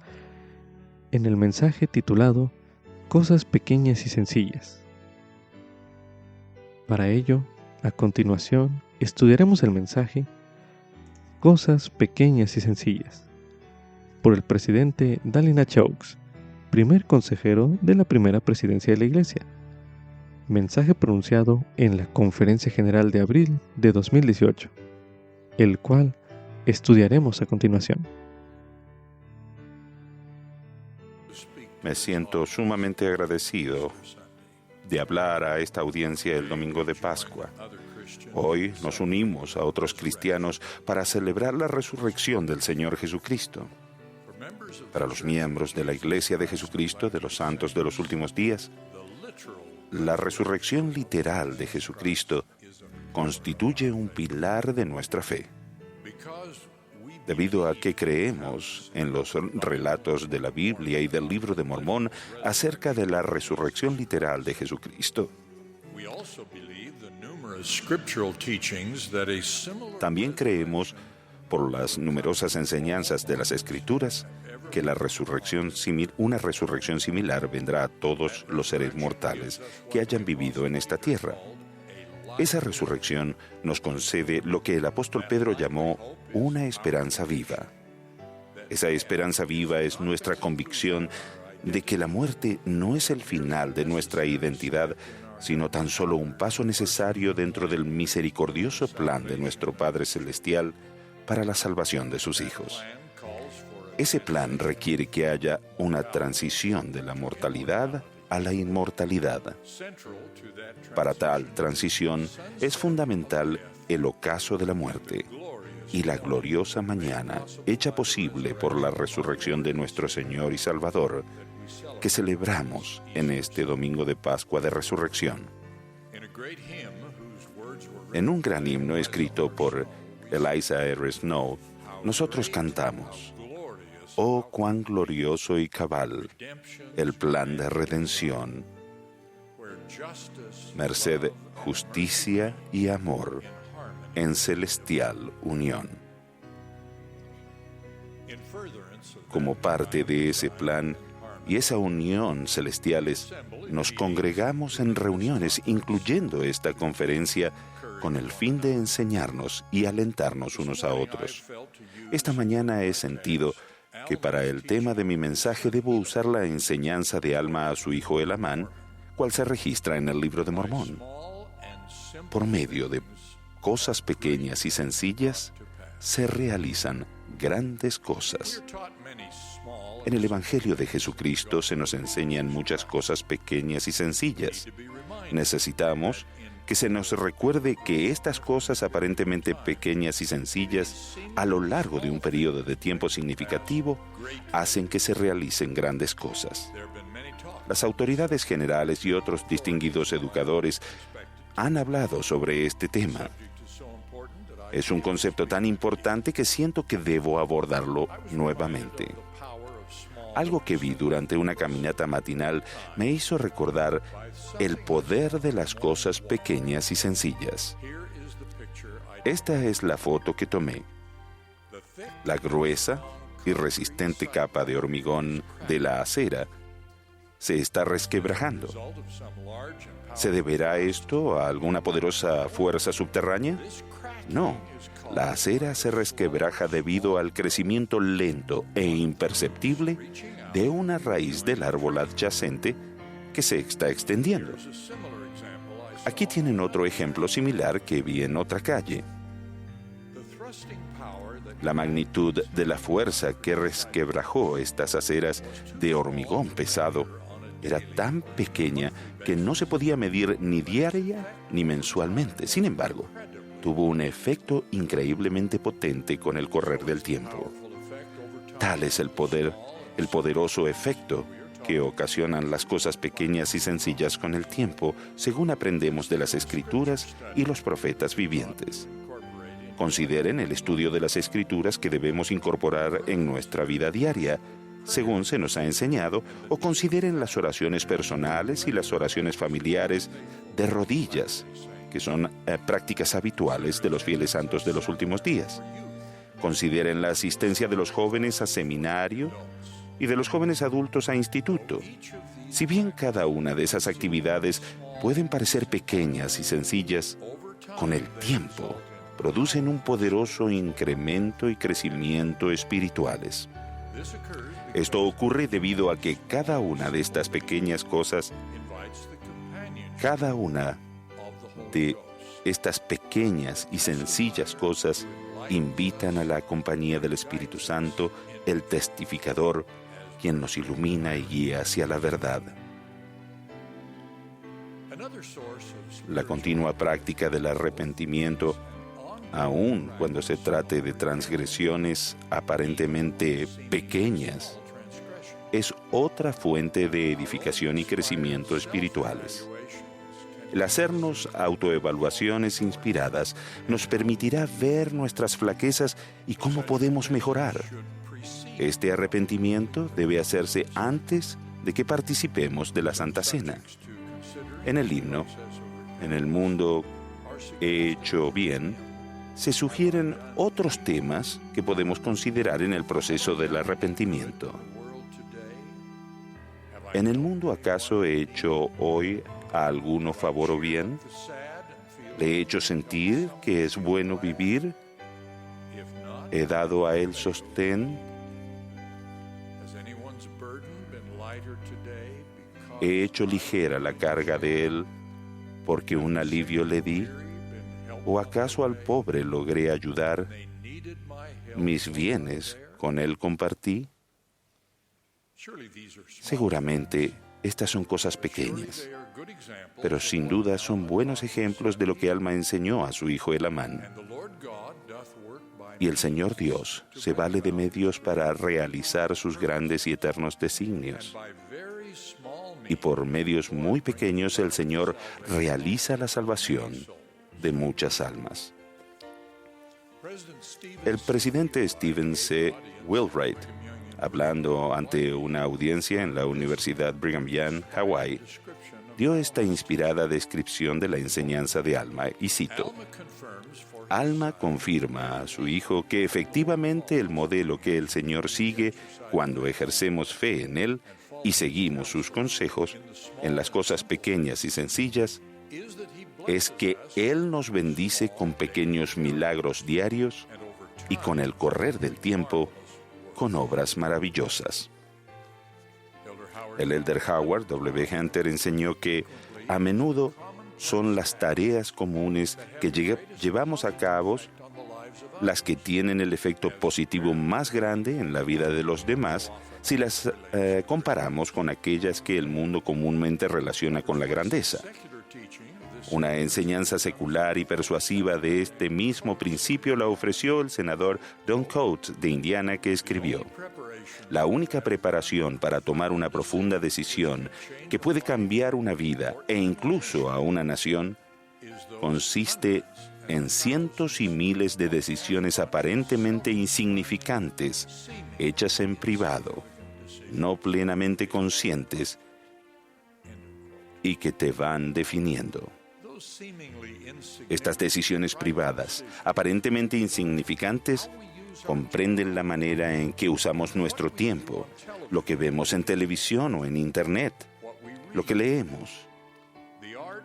en el mensaje titulado Cosas pequeñas y sencillas. Para ello, a continuación, estudiaremos el mensaje Cosas pequeñas y sencillas, por el presidente Dallin H. Oaks, primer consejero de la primera presidencia de la Iglesia. Mensaje pronunciado en la Conferencia General de abril de 2018, el cual estudiaremos a continuación. Me siento sumamente agradecido de hablar a esta audiencia el domingo de Pascua. Hoy nos unimos a otros cristianos para celebrar la resurrección del Señor Jesucristo. Para los miembros de la Iglesia de Jesucristo de los Santos de los Últimos Días, la resurrección literal de Jesucristo constituye un pilar de nuestra fe. Debido a que creemos en los relatos de la Biblia y del Libro de Mormón acerca de la resurrección literal de Jesucristo, también creemos, por las numerosas enseñanzas de las Escrituras, que una resurrección similar vendrá a todos los seres mortales que hayan vivido en esta tierra. Esa resurrección nos concede lo que el apóstol Pedro llamó una esperanza viva. Esa esperanza viva es nuestra convicción de que la muerte no es el final de nuestra identidad, sino tan solo un paso necesario dentro del misericordioso plan de nuestro Padre Celestial para la salvación de sus hijos. Ese plan requiere que haya una transición de la mortalidad a la inmortalidad. Para tal transición es fundamental el ocaso de la muerte y la gloriosa mañana hecha posible por la resurrección de nuestro Señor y Salvador, que celebramos en este domingo de Pascua de Resurrección. En un gran himno escrito por Eliza R. Snow, nosotros cantamos: «Oh, cuán glorioso y cabal el plan de redención, merced, justicia y amor en celestial unión». Como parte de ese plan y esa unión celestiales, nos congregamos en reuniones, incluyendo esta conferencia, con el fin de enseñarnos y alentarnos unos a otros. Esta mañana he sentido que para el tema de mi mensaje debo usar la enseñanza de Alma a su hijo Elamán, cual se registra en el Libro de Mormón. Por medio de cosas pequeñas y sencillas, se realizan grandes cosas. En el Evangelio de Jesucristo se nos enseñan muchas cosas pequeñas y sencillas. Necesitamos que se nos recuerde que estas cosas aparentemente pequeñas y sencillas, a lo largo de un periodo de tiempo significativo, hacen que se realicen grandes cosas. Las autoridades generales y otros distinguidos educadores han hablado sobre este tema. Es un concepto tan importante que siento que debo abordarlo nuevamente. Algo que vi durante una caminata matinal me hizo recordar el poder de las cosas pequeñas y sencillas. Esta es la foto que tomé. La gruesa y resistente capa de hormigón de la acera se está resquebrajando. ¿Se deberá esto a alguna poderosa fuerza subterránea? No, la acera se resquebraja debido al crecimiento lento e imperceptible de una raíz del árbol adyacente que se está extendiendo. Aquí tienen otro ejemplo similar que vi en otra calle. La magnitud de la fuerza que resquebrajó estas aceras de hormigón pesado era tan pequeña que no se podía medir ni diaria ni mensualmente. Sin embargo, tuvo un efecto increíblemente potente con el correr del tiempo. Tal es el poderoso efecto que ocasionan las cosas pequeñas y sencillas con el tiempo, según aprendemos de las Escrituras y los profetas vivientes. Consideren el estudio de las Escrituras que debemos incorporar en nuestra vida diaria, según se nos ha enseñado, o consideren las oraciones personales y las oraciones familiares de rodillas, que son prácticas habituales de los fieles santos de los últimos días. Consideren la asistencia de los jóvenes a seminario y de los jóvenes adultos a instituto. Si bien cada una de esas actividades pueden parecer pequeñas y sencillas, con el tiempo producen un poderoso incremento y crecimiento espirituales. Esto ocurre debido a que cada una de estas pequeñas cosas, cada una de estas pequeñas y sencillas cosas invitan a la compañía del Espíritu Santo, el testificador, quien nos ilumina y guía hacia la verdad. La continua práctica del arrepentimiento, aun cuando se trate de transgresiones aparentemente pequeñas, es otra fuente de edificación y crecimiento espirituales. El hacernos autoevaluaciones inspiradas nos permitirá ver nuestras flaquezas y cómo podemos mejorar. Este arrepentimiento debe hacerse antes de que participemos de la Santa Cena. En el himno, en el mundo he hecho bien, se sugieren otros temas que podemos considerar en el proceso del arrepentimiento. ¿En el mundo acaso he hecho hoy a alguno favor o bien? ¿Le he hecho sentir que es bueno vivir? ¿He dado a él sostén ¿He hecho ligera la carga de él porque un alivio le di? ¿O acaso al pobre logré ayudar? ¿Mis bienes con él compartí? Seguramente estas son cosas pequeñas, pero sin duda son buenos ejemplos de lo que Alma enseñó a su hijo Elamán. Y el Señor Dios se vale de medios para realizar sus grandes y eternos designios. Y por medios muy pequeños el Señor realiza la salvación de muchas almas. El presidente Stephen C. Wheelwright, hablando ante una audiencia en la Universidad Brigham Young, Hawái, dio esta inspirada descripción de la enseñanza de Alma, y cito: Alma confirma a su hijo que efectivamente el modelo que el Señor sigue cuando ejercemos fe en Él y seguimos sus consejos en las cosas pequeñas y sencillas es que Él nos bendice con pequeños milagros diarios y con el correr del tiempo con obras maravillosas. El elder Howard W. Hunter enseñó que a menudo son las tareas comunes que llevamos a cabo las que tienen el efecto positivo más grande en la vida de los demás si las comparamos con aquellas que el mundo comúnmente relaciona con la grandeza. Una enseñanza secular y persuasiva de este mismo principio la ofreció el senador Don Coates de Indiana, que escribió: la única preparación para tomar una profunda decisión que puede cambiar una vida e incluso a una nación consiste en cientos y miles de decisiones aparentemente insignificantes hechas en privado, no plenamente conscientes y que te van definiendo. Estas decisiones privadas, aparentemente insignificantes, comprenden la manera en que usamos nuestro tiempo, lo que vemos en televisión o en Internet, lo que leemos,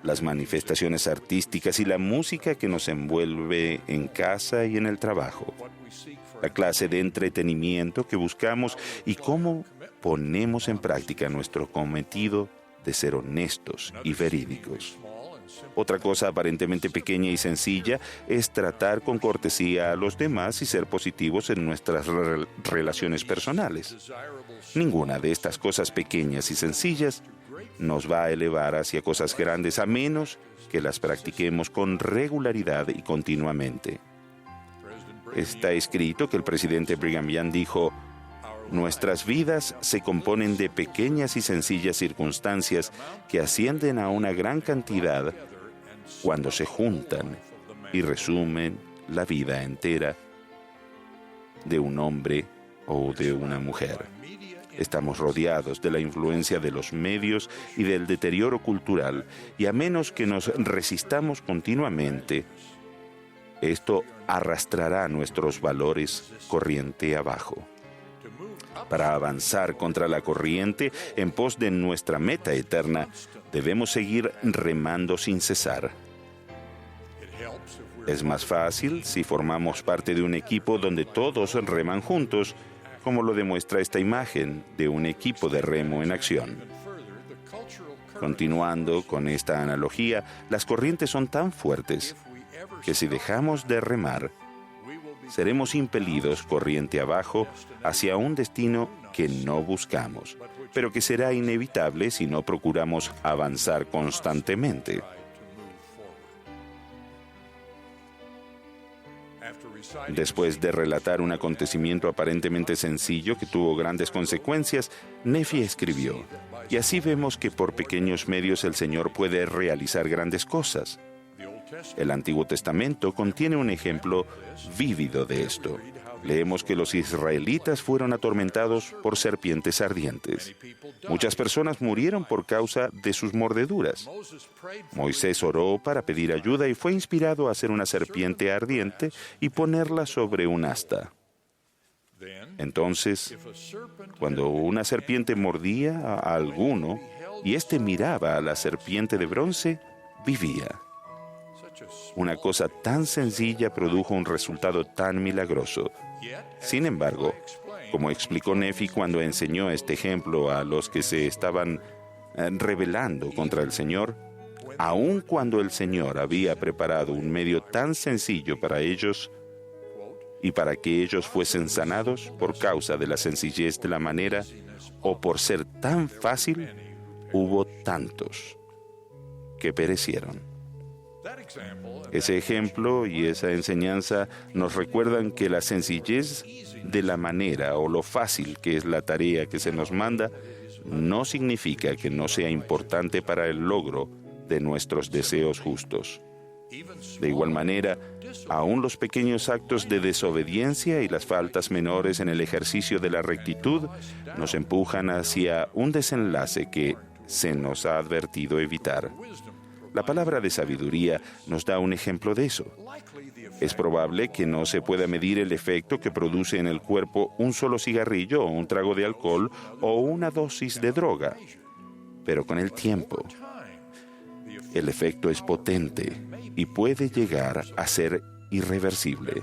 las manifestaciones artísticas y la música que nos envuelve en casa y en el trabajo, la clase de entretenimiento que buscamos y cómo ponemos en práctica nuestro cometido de ser honestos y verídicos. Otra cosa aparentemente pequeña y sencilla es tratar con cortesía a los demás y ser positivos en nuestras relaciones personales. Ninguna de estas cosas pequeñas y sencillas nos va a elevar hacia cosas grandes a menos que las practiquemos con regularidad y continuamente. Está escrito que el presidente Brigham Young dijo: nuestras vidas se componen de pequeñas y sencillas circunstancias que ascienden a una gran cantidad cuando se juntan y resumen la vida entera de un hombre o de una mujer. Estamos rodeados de la influencia de los medios y del deterioro cultural, y a menos que nos resistamos continuamente, esto arrastrará nuestros valores corriente abajo. Para avanzar contra la corriente en pos de nuestra meta eterna, debemos seguir remando sin cesar. Es más fácil si formamos parte de un equipo donde todos reman juntos, como lo demuestra esta imagen de un equipo de remo en acción. Continuando con esta analogía, las corrientes son tan fuertes que si dejamos de remar, seremos impelidos corriente abajo hacia un destino que no buscamos, pero que será inevitable si no procuramos avanzar constantemente. Después de relatar un acontecimiento aparentemente sencillo que tuvo grandes consecuencias, Nefi escribió: y así vemos que por pequeños medios el Señor puede realizar grandes cosas. El Antiguo Testamento contiene un ejemplo vívido de esto. Leemos que los israelitas fueron atormentados por serpientes ardientes. Muchas personas murieron por causa de sus mordeduras. Moisés oró para pedir ayuda y fue inspirado a hacer una serpiente ardiente y ponerla sobre un asta. Entonces, cuando una serpiente mordía a alguno y éste miraba a la serpiente de bronce, vivía. Una cosa tan sencilla produjo un resultado tan milagroso. Sin embargo, Como explicó Nefi cuando enseñó este ejemplo a los que se estaban rebelando contra el Señor, aun cuando el Señor había preparado un medio tan sencillo para ellos y para que ellos fuesen sanados por causa de la sencillez de la manera o por ser tan fácil, hubo tantos que perecieron. Ese ejemplo y esa enseñanza nos recuerdan que la sencillez de la manera o lo fácil que es la tarea que se nos manda no significa que no sea importante para el logro de nuestros deseos justos. De igual manera, aún los pequeños actos de desobediencia y las faltas menores en el ejercicio de la rectitud nos empujan hacia un desenlace que se nos ha advertido evitar. La palabra de sabiduría nos da un ejemplo de eso. Es probable que no se pueda medir el efecto que produce en el cuerpo un solo cigarrillo o un trago de alcohol o una dosis de droga, pero con el tiempo, el efecto es potente y puede llegar a ser irreversible.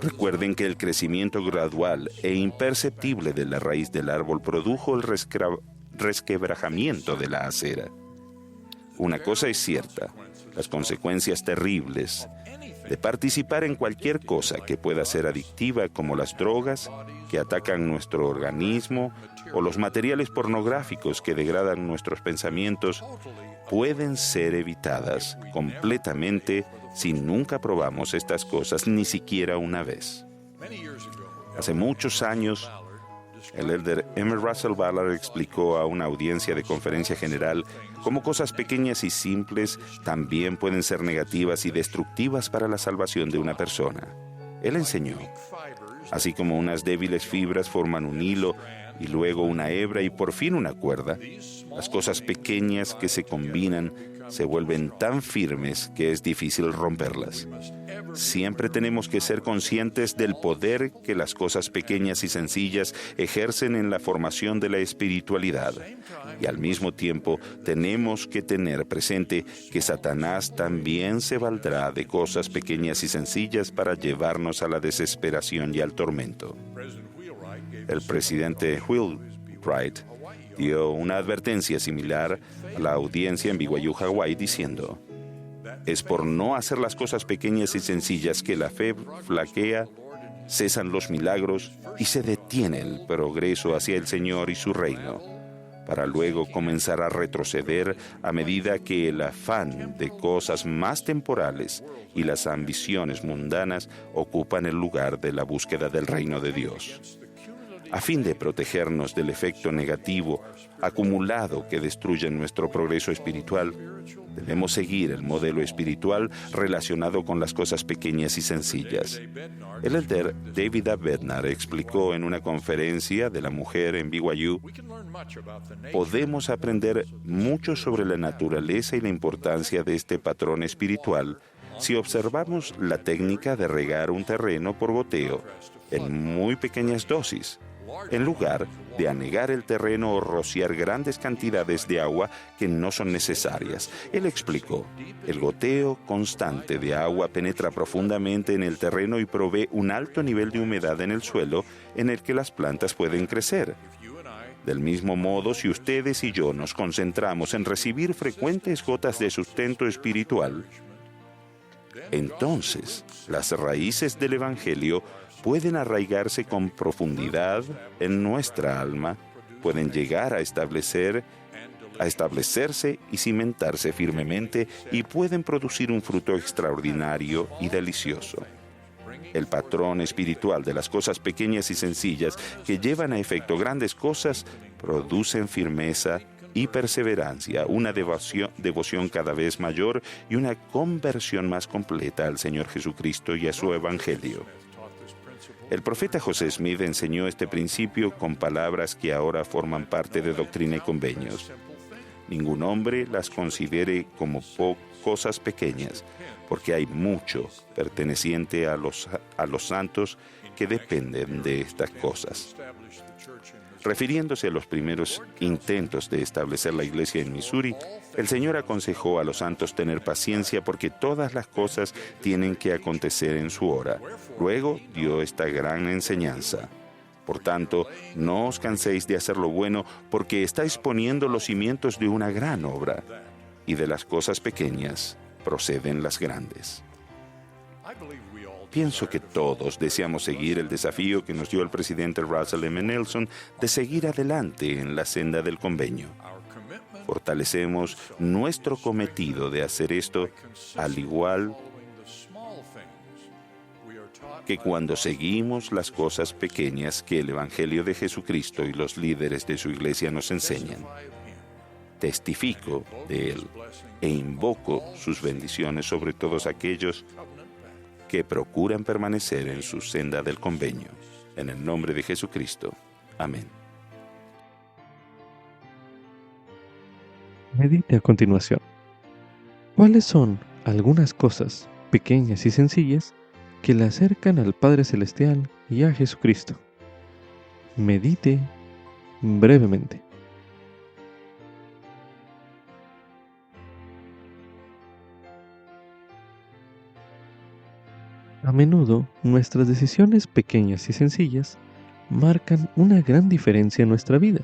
Recuerden que el crecimiento gradual e imperceptible de la raíz del árbol produjo el resquebrajamiento de la acera. Una cosa es cierta, las consecuencias terribles de participar en cualquier cosa que pueda ser adictiva, como las drogas que atacan nuestro organismo o los materiales pornográficos que degradan nuestros pensamientos, pueden ser evitadas completamente si nunca probamos estas cosas ni siquiera una vez. Hace muchos años, el elder M. Russell Ballard explicó a una audiencia de conferencia general cómo cosas pequeñas y simples también pueden ser negativas y destructivas para la salvación de una persona. Él enseñó, así como unas débiles fibras forman un hilo y luego una hebra y por fin una cuerda, las cosas pequeñas que se combinan se vuelven tan firmes que es difícil romperlas. Siempre tenemos que ser conscientes del poder que las cosas pequeñas y sencillas ejercen en la formación de la espiritualidad. Y al mismo tiempo tenemos que tener presente que Satanás también se valdrá de cosas pequeñas y sencillas para llevarnos a la desesperación y al tormento. El presidente Wheelwright dio una advertencia similar a la audiencia en BYU, Hawái, diciendo: es por no hacer las cosas pequeñas y sencillas que la fe flaquea, cesan los milagros y se detiene el progreso hacia el Señor y su reino, para luego comenzar a retroceder a medida que el afán de cosas más temporales y las ambiciones mundanas ocupan el lugar de la búsqueda del reino de Dios. A fin de protegernos del efecto negativo acumulado que destruye nuestro progreso espiritual, debemos seguir el modelo espiritual relacionado con las cosas pequeñas y sencillas. El elder David A. Bednar explicó en una conferencia de la mujer en BYU: podemos aprender mucho sobre la naturaleza y la importancia de este patrón espiritual si observamos la técnica de regar un terreno por goteo en muy pequeñas dosis, en lugar de anegar el terreno o rociar grandes cantidades de agua que no son necesarias. Él explicó: el goteo constante de agua penetra profundamente en el terreno y provee un alto nivel de humedad en el suelo en el que las plantas pueden crecer. Del mismo modo, si ustedes y yo nos concentramos en recibir frecuentes gotas de sustento espiritual, entonces las raíces del Evangelio pueden arraigarse con profundidad en nuestra alma, pueden llegar a establecerse y cimentarse firmemente y pueden producir un fruto extraordinario y delicioso. El patrón espiritual de las cosas pequeñas y sencillas que llevan a efecto grandes cosas producen firmeza y perseverancia, una devoción cada vez mayor y una conversión más completa al Señor Jesucristo y a su Evangelio. El profeta José Smith enseñó este principio con palabras que ahora forman parte de Doctrina y Convenios. Ningún hombre las considere como cosas pequeñas, porque hay mucho perteneciente a los santos que dependen de estas cosas. Refiriéndose a los primeros intentos de establecer la iglesia en Missouri, el Señor aconsejó a los santos tener paciencia porque todas las cosas tienen que acontecer en su hora. Luego dio esta gran enseñanza: Por tanto, no os canséis de hacer lo bueno, porque estáis poniendo los cimientos de una gran obra, y de las cosas pequeñas proceden las grandes. Pienso que todos deseamos seguir el desafío que nos dio el presidente Russell M. Nelson de seguir adelante en la senda del convenio. Fortalecemos nuestro cometido de hacer esto, al igual que cuando seguimos las cosas pequeñas que el Evangelio de Jesucristo y los líderes de su iglesia nos enseñan. Testifico de Él e invoco sus bendiciones sobre todos aquellos que procuran permanecer en su senda del convenio. En el nombre de Jesucristo. Amén. Medite a continuación. ¿Cuáles son algunas cosas pequeñas y sencillas que le acercan al Padre Celestial y a Jesucristo? Medite brevemente. A menudo, nuestras decisiones pequeñas y sencillas marcan una gran diferencia en nuestra vida.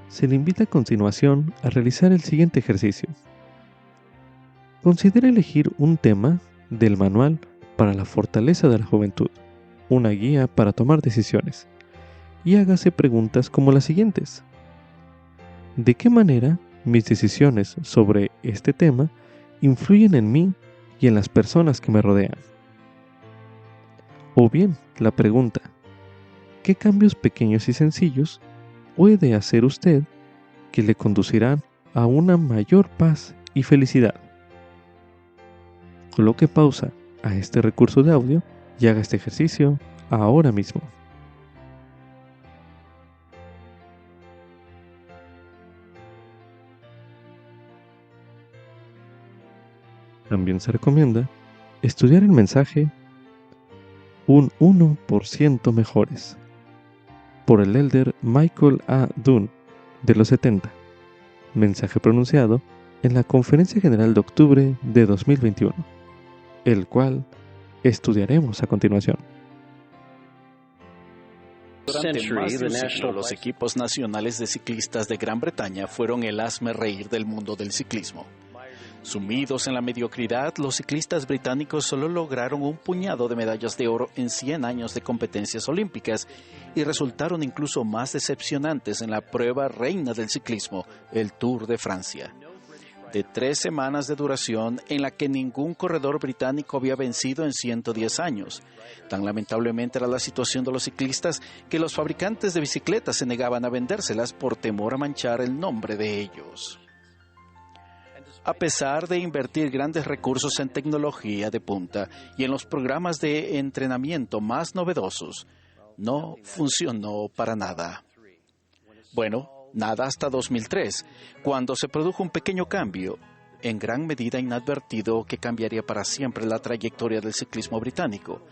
Se le invita a continuación a realizar el siguiente ejercicio. Considera elegir un tema del manual para la fortaleza de la juventud, una guía para tomar decisiones, y hágase preguntas como las siguientes. ¿De qué manera mis decisiones sobre este tema influyen en mí y en las personas que me rodean? O bien, la pregunta, ¿qué cambios pequeños y sencillos puede hacer usted que le conducirán a una mayor paz y felicidad? Coloque pausa a este recurso de audio y haga este ejercicio ahora mismo. También se recomienda estudiar el mensaje Un 1% Mejores por el elder Michael A. Dunn de los 70, mensaje pronunciado en la Conferencia General de octubre de 2021, el cual estudiaremos a continuación. Durante más de un siglo, los equipos nacionales de ciclistas de Gran Bretaña fueron el hazmerreír del mundo del ciclismo. Sumidos en la mediocridad, los ciclistas británicos solo lograron un puñado de medallas de oro en 100 años de competencias olímpicas y resultaron incluso más decepcionantes en la prueba reina del ciclismo, el Tour de Francia. De 3 semanas de duración en la que ningún corredor británico había vencido en 110 años. Tan lamentablemente era la situación de los ciclistas que los fabricantes de bicicletas se negaban a vendérselas por temor a manchar el nombre de ellos. A pesar de invertir grandes recursos en tecnología de punta y en los programas de entrenamiento más novedosos, no funcionó para nada. Bueno, nada hasta 2003, cuando se produjo un pequeño cambio, en gran medida inadvertido, que cambiaría para siempre la trayectoria del ciclismo británico.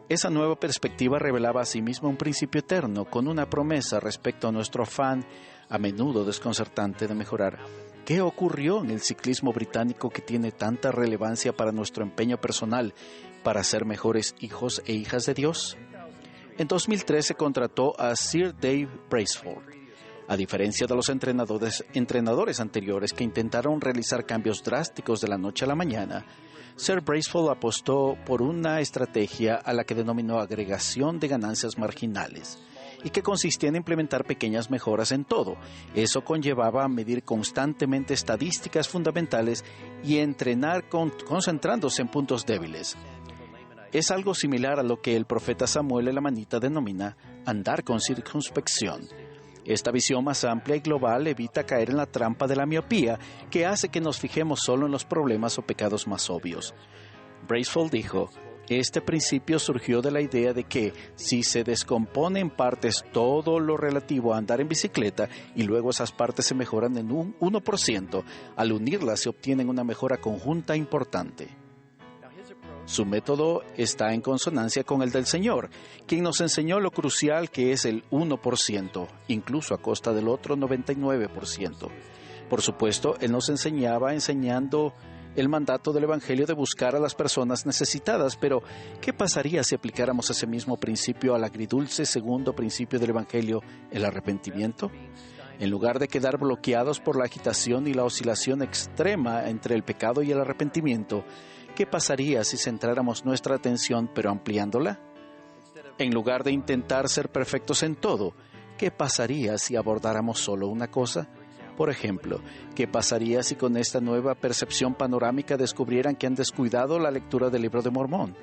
Esa nueva perspectiva revelaba asimismo un principio eterno, con una promesa respecto a nuestro afán, a menudo desconcertante, de mejorar. ¿Qué ocurrió en el ciclismo británico que tiene tanta relevancia para nuestro empeño personal para ser mejores hijos e hijas de Dios? En 2003 se contrató a Sir Dave Brailsford. A diferencia de los entrenadores anteriores que intentaron realizar cambios drásticos de la noche a la mañana, Sir Brailsford apostó por una estrategia a la que denominó agregación de ganancias marginales, y que consistía en implementar pequeñas mejoras en todo. Eso conllevaba medir constantemente estadísticas fundamentales y entrenar concentrándose en puntos débiles. Es algo similar a lo que el profeta Samuel Elamanita denomina andar con circunspección. Esta visión más amplia y global evita caer en la trampa de la miopía, que hace que nos fijemos solo en los problemas o pecados más obvios. Brailsford dijo: este principio surgió de la idea de que, si se descompone en partes todo lo relativo a andar en bicicleta y luego esas partes se mejoran en un 1%, al unirlas se obtiene una mejora conjunta importante. Su método está en consonancia con el del Señor, quien nos enseñó lo crucial que es el 1%, incluso a costa del otro 99%. Por supuesto, Él nos enseñaba enseñando el mandato del Evangelio de buscar a las personas necesitadas, pero ¿qué pasaría si aplicáramos ese mismo principio al agridulce segundo principio del Evangelio, el arrepentimiento? En lugar de quedar bloqueados por la agitación y la oscilación extrema entre el pecado y el arrepentimiento, ¿qué pasaría si centráramos nuestra atención pero ampliándola? En lugar de intentar ser perfectos en todo, ¿qué pasaría si abordáramos solo una cosa? Por ejemplo, ¿qué pasaría si con esta nueva percepción panorámica descubrieran que han descuidado la lectura del Libro de Mormón?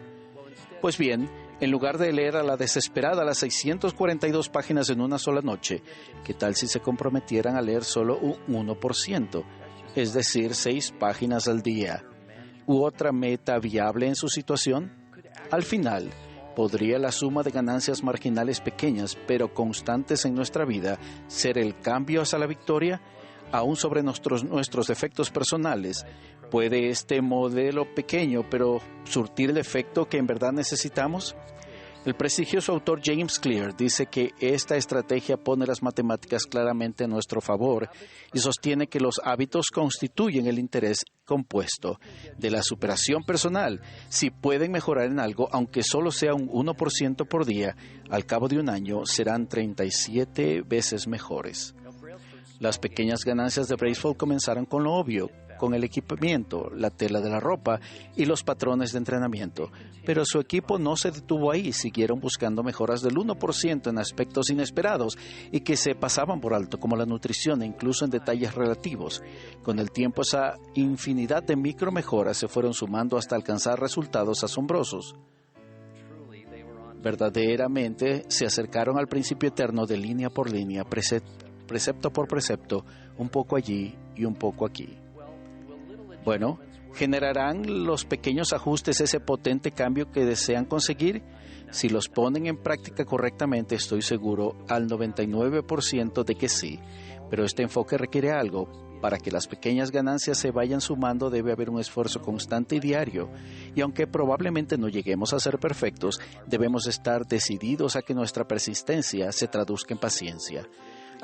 Pues bien, en lugar de leer a la desesperada las 642 páginas en una sola noche, ¿qué tal si se comprometieran a leer solo un 1%, es decir, 6 páginas al día? ¿U otra meta viable en su situación? Al final, ¿podría la suma de ganancias marginales pequeñas pero constantes en nuestra vida ser el cambio hacia la victoria? Aún sobre nuestros defectos personales, ¿puede este modelo pequeño pero surtir el efecto que en verdad necesitamos? El prestigioso autor James Clear dice que esta estrategia pone las matemáticas claramente a nuestro favor y sostiene que los hábitos constituyen el interés compuesto de la superación personal. Si pueden mejorar en algo, aunque solo sea un 1% por día, al cabo de un año serán 37 veces mejores. Las pequeñas ganancias de Bracewell comenzaron con lo obvio, con el equipamiento, la tela de la ropa y los patrones de entrenamiento. Pero su equipo no se detuvo ahí, siguieron buscando mejoras del 1% en aspectos inesperados y que se pasaban por alto, como la nutrición e incluso en detalles relativos. Con el tiempo, esa infinidad de micromejoras se fueron sumando hasta alcanzar resultados asombrosos. Verdaderamente se acercaron al principio eterno de línea por línea, precepto por precepto, un poco allí y un poco aquí. Bueno, ¿generarán los pequeños ajustes ese potente cambio que desean conseguir? Si los ponen en práctica correctamente, estoy seguro al 99% de que sí. Pero este enfoque requiere algo. Para que las pequeñas ganancias se vayan sumando debe haber un esfuerzo constante y diario. Y aunque probablemente no lleguemos a ser perfectos, debemos estar decididos a que nuestra persistencia se traduzca en paciencia.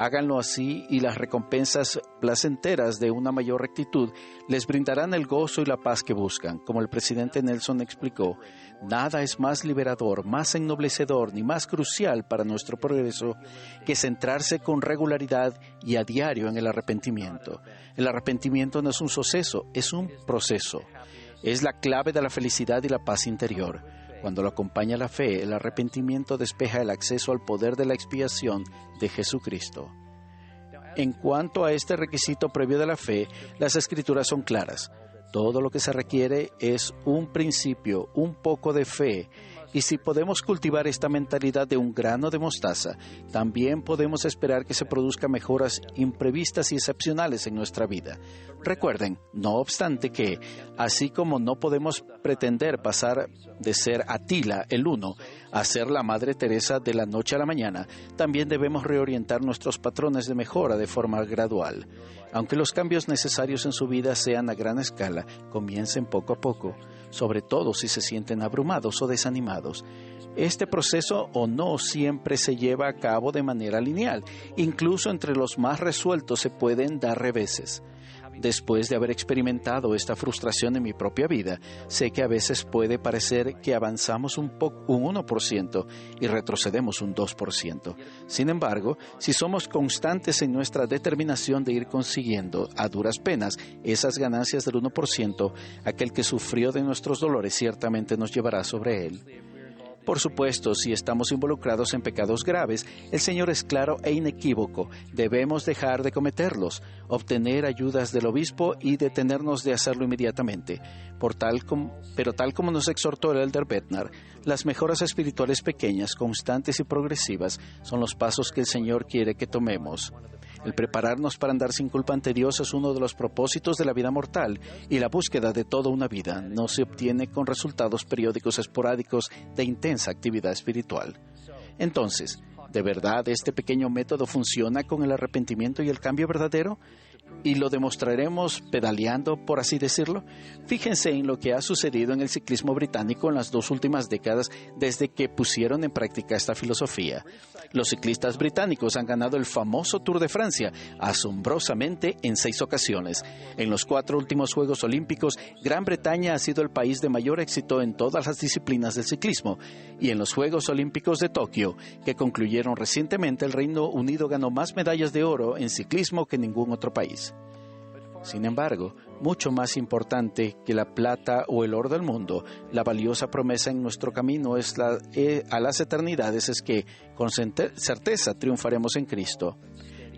Háganlo así y las recompensas placenteras de una mayor rectitud les brindarán el gozo y la paz que buscan. Como el presidente Nelson explicó, nada es más liberador, más ennoblecedor ni más crucial para nuestro progreso que centrarse con regularidad y a diario en el arrepentimiento. El arrepentimiento no es un suceso, es un proceso. Es la clave de la felicidad y la paz interior. Cuando lo acompaña la fe, el arrepentimiento despeja el acceso al poder de la expiación de Jesucristo. En cuanto a este requisito previo de la fe, las Escrituras son claras. Todo lo que se requiere es un principio, un poco de fe. Y si podemos cultivar esta mentalidad de un grano de mostaza, también podemos esperar que se produzcan mejoras imprevistas y excepcionales en nuestra vida. Recuerden, no obstante que, así como no podemos pretender pasar de ser Atila, el uno, a ser la Madre Teresa de la noche a la mañana, también debemos reorientar nuestros patrones de mejora de forma gradual. Aunque los cambios necesarios en su vida sean a gran escala, comiencen poco a poco, sobre todo si se sienten abrumados o desanimados. Este proceso o no siempre se lleva a cabo de manera lineal. Incluso entre los más resueltos se pueden dar reveses. Después de haber experimentado esta frustración en mi propia vida, sé que a veces puede parecer que avanzamos un 1% y retrocedemos un 2%. Sin embargo, si somos constantes en nuestra determinación de ir consiguiendo, a duras penas, esas ganancias del 1%, aquel que sufrió de nuestros dolores ciertamente nos llevará sobre él. Por supuesto, si estamos involucrados en pecados graves, el Señor es claro e inequívoco. Debemos dejar de cometerlos, obtener ayudas del obispo y detenernos de hacerlo inmediatamente. Pero tal como nos exhortó el Elder Bednar, las mejoras espirituales pequeñas, constantes y progresivas son los pasos que el Señor quiere que tomemos. El prepararnos para andar sin culpa ante Dios es uno de los propósitos de la vida mortal, y la búsqueda de toda una vida no se obtiene con resultados periódicos esporádicos de intensa actividad espiritual. Entonces, ¿de verdad este pequeño método funciona con el arrepentimiento y el cambio verdadero? ¿Y lo demostraremos pedaleando, por así decirlo? Fíjense en lo que ha sucedido en el ciclismo británico en las 2 últimas décadas desde que pusieron en práctica esta filosofía. Los ciclistas británicos han ganado el famoso Tour de Francia, asombrosamente en 6 ocasiones. En los 4 últimos Juegos Olímpicos, Gran Bretaña ha sido el país de mayor éxito en todas las disciplinas del ciclismo. Y en los Juegos Olímpicos de Tokio, que concluyeron recientemente, el Reino Unido ganó más medallas de oro en ciclismo que ningún otro país. Sin embargo, mucho más importante que la plata o el oro del mundo, la valiosa promesa en nuestro camino a las eternidades es que, con certeza, triunfaremos en Cristo.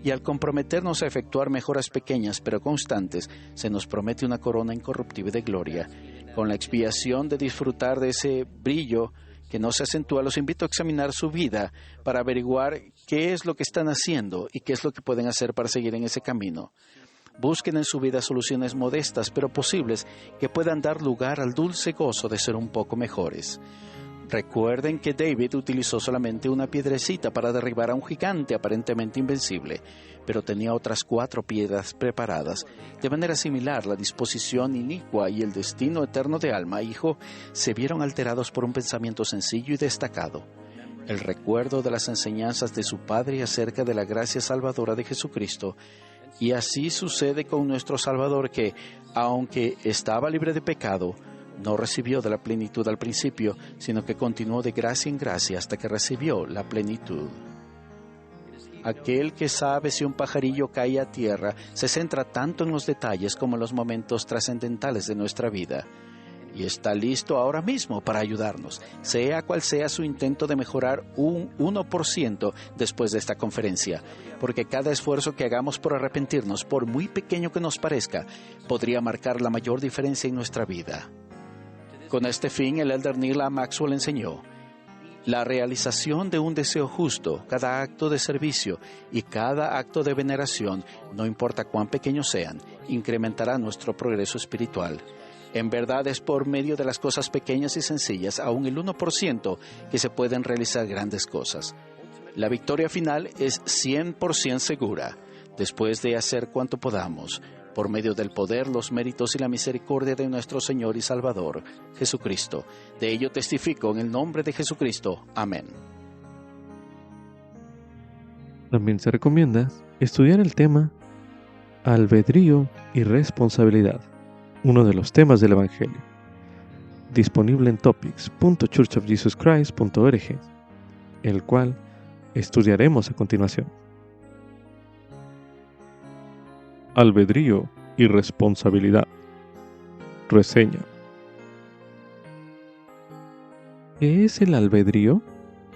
Y al comprometernos a efectuar mejoras pequeñas pero constantes, se nos promete una corona incorruptible de gloria. Con la expiación de disfrutar de ese brillo que no se acentúa, los invito a examinar su vida para averiguar qué es lo que están haciendo y qué es lo que pueden hacer para seguir en ese camino. Busquen en su vida soluciones modestas pero posibles que puedan dar lugar al dulce gozo de ser un poco mejores. Recuerden que David utilizó solamente una piedrecita para derribar a un gigante aparentemente invencible, pero tenía otras 4 piedras preparadas. De manera similar, la disposición inicua y el destino eterno de alma e hijo se vieron alterados por un pensamiento sencillo y destacado: el recuerdo de las enseñanzas de su padre acerca de la gracia salvadora de Jesucristo. Y así sucede con nuestro Salvador que, aunque estaba libre de pecado, no recibió de la plenitud al principio, sino que continuó de gracia en gracia hasta que recibió la plenitud. Aquel que sabe si un pajarillo cae a tierra se centra tanto en los detalles como en los momentos trascendentales de nuestra vida. Y está listo ahora mismo para ayudarnos, sea cual sea su intento de mejorar un 1% después de esta conferencia, porque cada esfuerzo que hagamos por arrepentirnos, por muy pequeño que nos parezca, podría marcar la mayor diferencia en nuestra vida. Con este fin, el elder Neil A. Maxwell enseñó: la realización de un deseo justo, cada acto de servicio y cada acto de veneración, no importa cuán pequeños sean, incrementará nuestro progreso espiritual. En verdad es por medio de las cosas pequeñas y sencillas, aún el 1%, que se pueden realizar grandes cosas. La victoria final es 100% segura, después de hacer cuanto podamos, por medio del poder, los méritos y la misericordia de nuestro Señor y Salvador, Jesucristo. De ello testifico en el nombre de Jesucristo. Amén. También se recomienda estudiar el tema albedrío y responsabilidad, uno de los temas del Evangelio, disponible en topics.churchofjesuschrist.org, el cual estudiaremos a continuación. Albedrío y responsabilidad. Reseña. ¿Qué es el albedrío?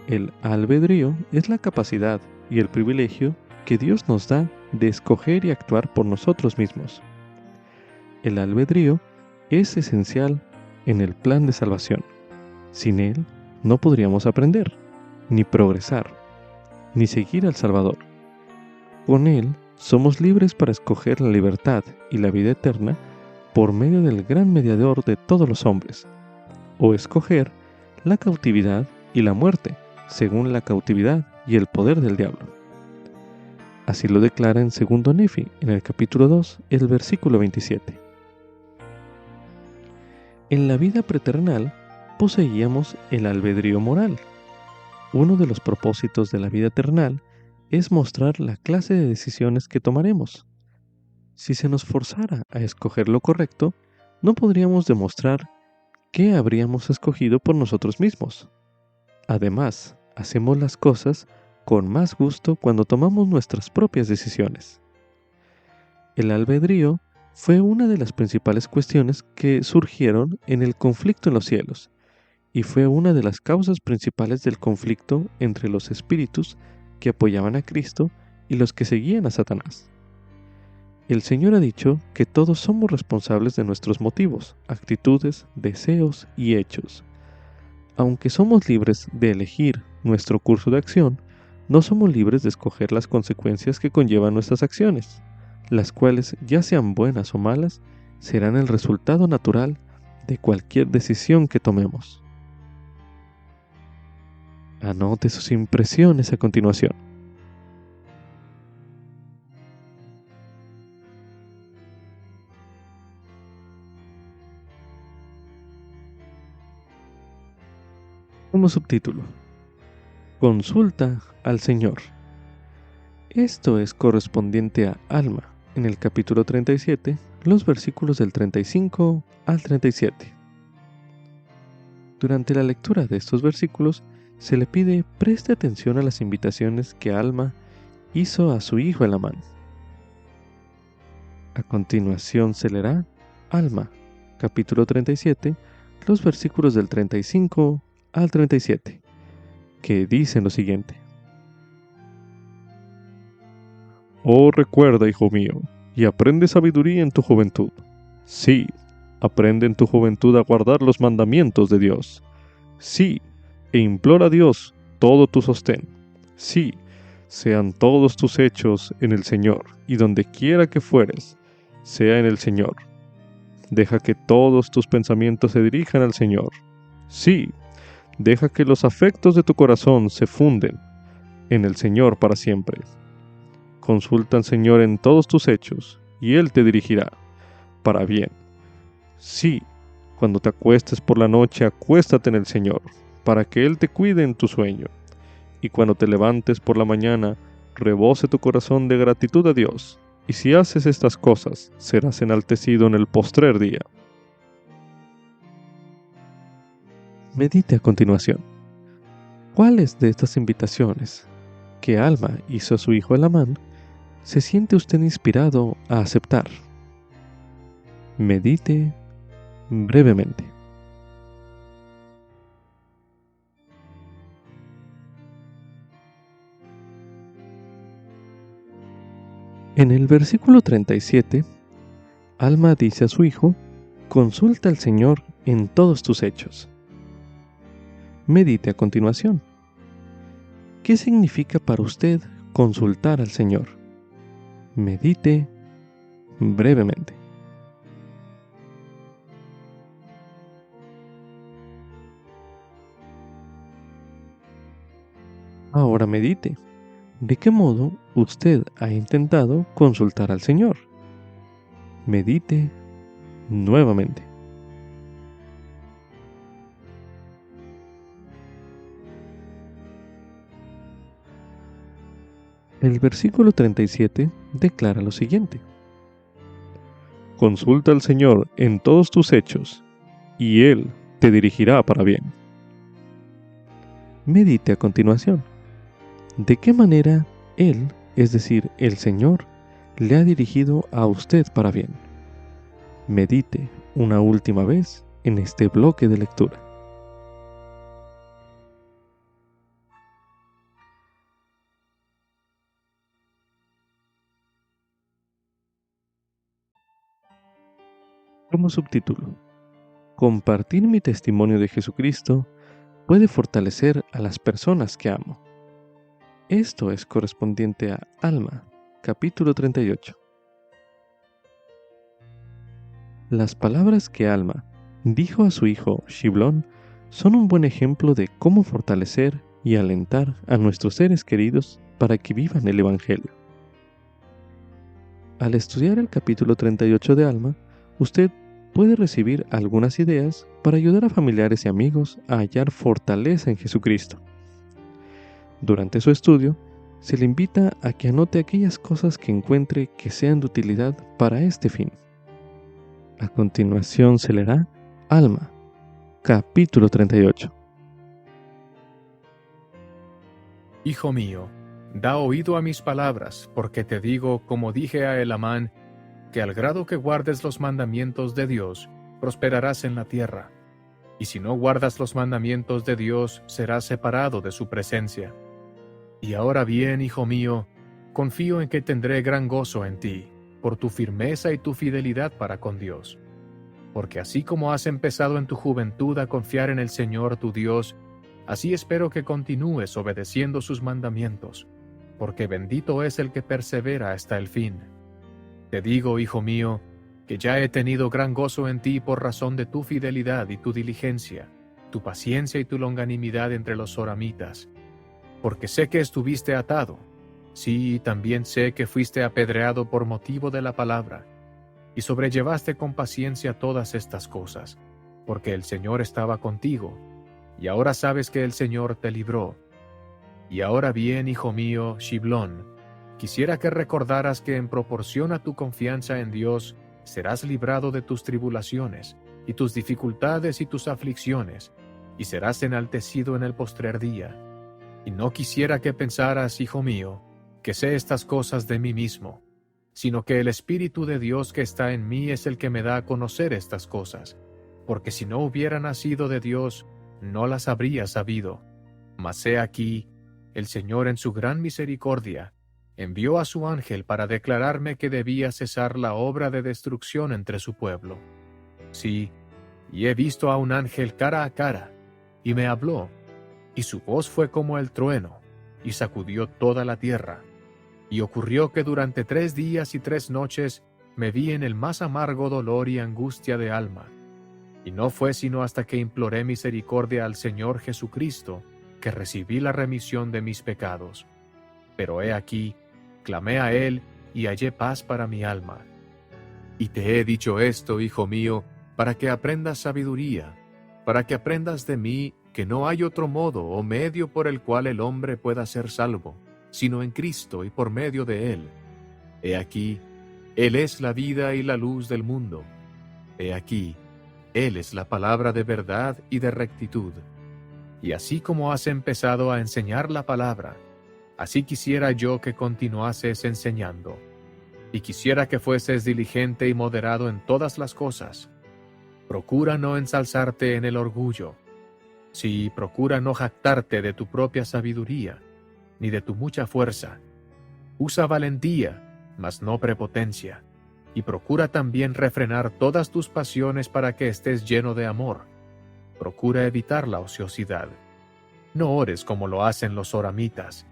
El albedrío es la capacidad y el privilegio que Dios nos da de escoger y actuar por nosotros mismos. El albedrío es esencial en el plan de salvación. Sin él no podríamos aprender, ni progresar, ni seguir al Salvador. Con él somos libres para escoger la libertad y la vida eterna por medio del gran mediador de todos los hombres, o escoger la cautividad y la muerte según la cautividad y el poder del diablo. Así lo declara en 2 Nefi, en el capítulo 2, el versículo 27. En la vida preterrenal poseíamos el albedrío moral. Uno de los propósitos de la vida terrenal es mostrar la clase de decisiones que tomaremos. Si se nos forzara a escoger lo correcto, no podríamos demostrar qué habríamos escogido por nosotros mismos. Además, hacemos las cosas con más gusto cuando tomamos nuestras propias decisiones. El albedrío fue una de las principales cuestiones que surgieron en el conflicto en los cielos, y fue una de las causas principales del conflicto entre los espíritus que apoyaban a Cristo y los que seguían a Satanás. El Señor ha dicho que todos somos responsables de nuestros motivos, actitudes, deseos y hechos. Aunque somos libres de elegir nuestro curso de acción, no somos libres de escoger las consecuencias que conllevan nuestras acciones, las cuales, ya sean buenas o malas, serán el resultado natural de cualquier decisión que tomemos. Anote sus impresiones a continuación. Como subtítulo: Consulta al Señor. Esto es correspondiente a Alma, en el capítulo 37, los versículos del 35 al 37. Durante la lectura de estos versículos, se le pide preste atención a las invitaciones que Alma hizo a su hijo Elamán. A continuación se leerá Alma, capítulo 37, los versículos del 35 al 37, que dicen lo siguiente: Oh, recuerda, hijo mío, y aprende sabiduría en tu juventud. Sí, aprende en tu juventud a guardar los mandamientos de Dios. Sí, e implora a Dios todo tu sostén. Sí, sean todos tus hechos en el Señor, y donde quiera que fueres, sea en el Señor. Deja que todos tus pensamientos se dirijan al Señor. Sí, deja que los afectos de tu corazón se funden en el Señor para siempre. Consulta al Señor en todos tus hechos, y Él te dirigirá para bien. Sí, cuando te acuestes por la noche, acuéstate en el Señor, para que Él te cuide en tu sueño. Y cuando te levantes por la mañana, rebose tu corazón de gratitud a Dios. Y si haces estas cosas, serás enaltecido en el postrer día. Medite a continuación. ¿Cuáles de estas invitaciones que Alma hizo a su hijo Elamán se siente usted inspirado a aceptar? Medite brevemente. En el versículo 37, Alma dice a su hijo: consulta al Señor en todos tus hechos. Medite a continuación. ¿Qué significa para usted consultar al Señor? Medite brevemente. Ahora medite. ¿De qué modo usted ha intentado consultar al Señor? Medite nuevamente. El versículo 37 declara lo siguiente: consulta al Señor en todos tus hechos, y Él te dirigirá para bien. Medite a continuación. ¿De qué manera Él, es decir, el Señor, le ha dirigido a usted para bien? Medite una última vez en este bloque de lectura. Como subtítulo: compartir mi testimonio de Jesucristo puede fortalecer a las personas que amo. Esto es correspondiente a Alma, capítulo 38. Las palabras que Alma dijo a su hijo Shiblón son un buen ejemplo de cómo fortalecer y alentar a nuestros seres queridos para que vivan el Evangelio. Al estudiar el capítulo 38 de Alma, usted puede recibir algunas ideas para ayudar a familiares y amigos a hallar fortaleza en Jesucristo. Durante su estudio, se le invita a que anote aquellas cosas que encuentre que sean de utilidad para este fin. A continuación se leerá Alma, capítulo 38. Hijo mío, da oído a mis palabras, porque te digo, como dije a Elamán, que al grado que guardes los mandamientos de Dios, prosperarás en la tierra. Y si no guardas los mandamientos de Dios, serás separado de su presencia. Y ahora bien, hijo mío, confío en que tendré gran gozo en ti, por tu firmeza y tu fidelidad para con Dios. Porque así como has empezado en tu juventud a confiar en el Señor tu Dios, así espero que continúes obedeciendo sus mandamientos, porque bendito es el que persevera hasta el fin. Te digo, hijo mío, que ya he tenido gran gozo en ti por razón de tu fidelidad y tu diligencia, tu paciencia y tu longanimidad entre los soramitas, porque sé que estuviste atado, sí, también sé que fuiste apedreado por motivo de la palabra, y sobrellevaste con paciencia todas estas cosas, porque el Señor estaba contigo, y ahora sabes que el Señor te libró. Y ahora bien, hijo mío, Shiblón, quisiera que recordaras que en proporción a tu confianza en Dios, serás librado de tus tribulaciones, y tus dificultades y tus aflicciones, y serás enaltecido en el postrer día. Y no quisiera que pensaras, hijo mío, que sé estas cosas de mí mismo, sino que el Espíritu de Dios que está en mí es el que me da a conocer estas cosas, porque si no hubiera nacido de Dios, no las habría sabido. Mas he aquí, el Señor en su gran misericordia, envió a su ángel para declararme que debía cesar la obra de destrucción entre su pueblo. Sí, y he visto a un ángel cara a cara, y me habló, y su voz fue como el trueno, y sacudió toda la tierra. Y ocurrió que durante 3 días y 3 noches me vi en el más amargo dolor y angustia de alma. Y no fue sino hasta que imploré misericordia al Señor Jesucristo, que recibí la remisión de mis pecados. Pero he aquí, clamé a Él y hallé paz para mi alma. Y te he dicho esto, hijo mío, para que aprendas sabiduría, para que aprendas de mí que no hay otro modo o medio por el cual el hombre pueda ser salvo, sino en Cristo y por medio de Él. He aquí, Él es la vida y la luz del mundo. He aquí, Él es la palabra de verdad y de rectitud. Y así como has empezado a enseñar la palabra, así quisiera yo que continuases enseñando. Y quisiera que fueses diligente y moderado en todas las cosas. Procura no ensalzarte en el orgullo. Sí, procura no jactarte de tu propia sabiduría, ni de tu mucha fuerza. Usa valentía, mas no prepotencia. Y procura también refrenar todas tus pasiones para que estés lleno de amor. Procura evitar la ociosidad. No ores como lo hacen los oramitas,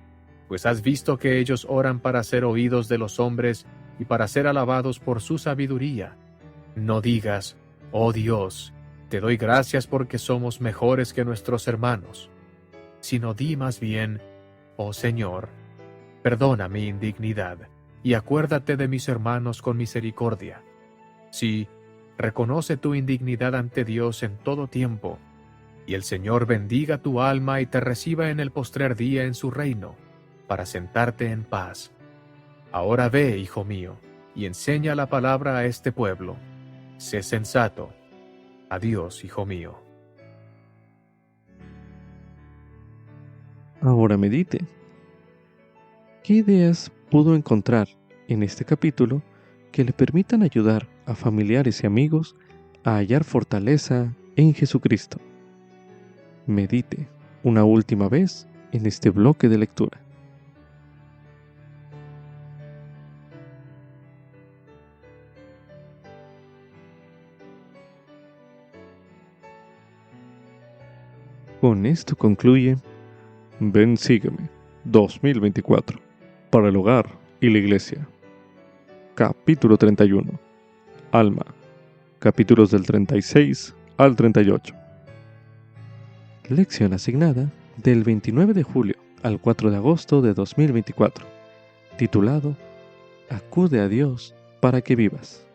pues has visto que ellos oran para ser oídos de los hombres y para ser alabados por su sabiduría. No digas, oh Dios, te doy gracias porque somos mejores que nuestros hermanos, sino di más bien, oh Señor, perdona mi indignidad y acuérdate de mis hermanos con misericordia. Sí, reconoce tu indignidad ante Dios en todo tiempo, y el Señor bendiga tu alma y te reciba en el postrer día en su reino, para sentarte en paz. Ahora ve, hijo mío, y enseña la palabra a este pueblo. Sé sensato. Adiós, hijo mío. Ahora medite. ¿Qué ideas pudo encontrar en este capítulo que le permitan ayudar a familiares y amigos a hallar fortaleza en Jesucristo? Medite una última vez en este bloque de lectura. Con esto concluye Ven Sígueme 2024 para el hogar y la iglesia. Capítulo 31. Alma. Capítulos del 36 al 38. Lección asignada del 29 de julio al 4 de agosto de 2024. Titulado Acude a Dios para que vivas.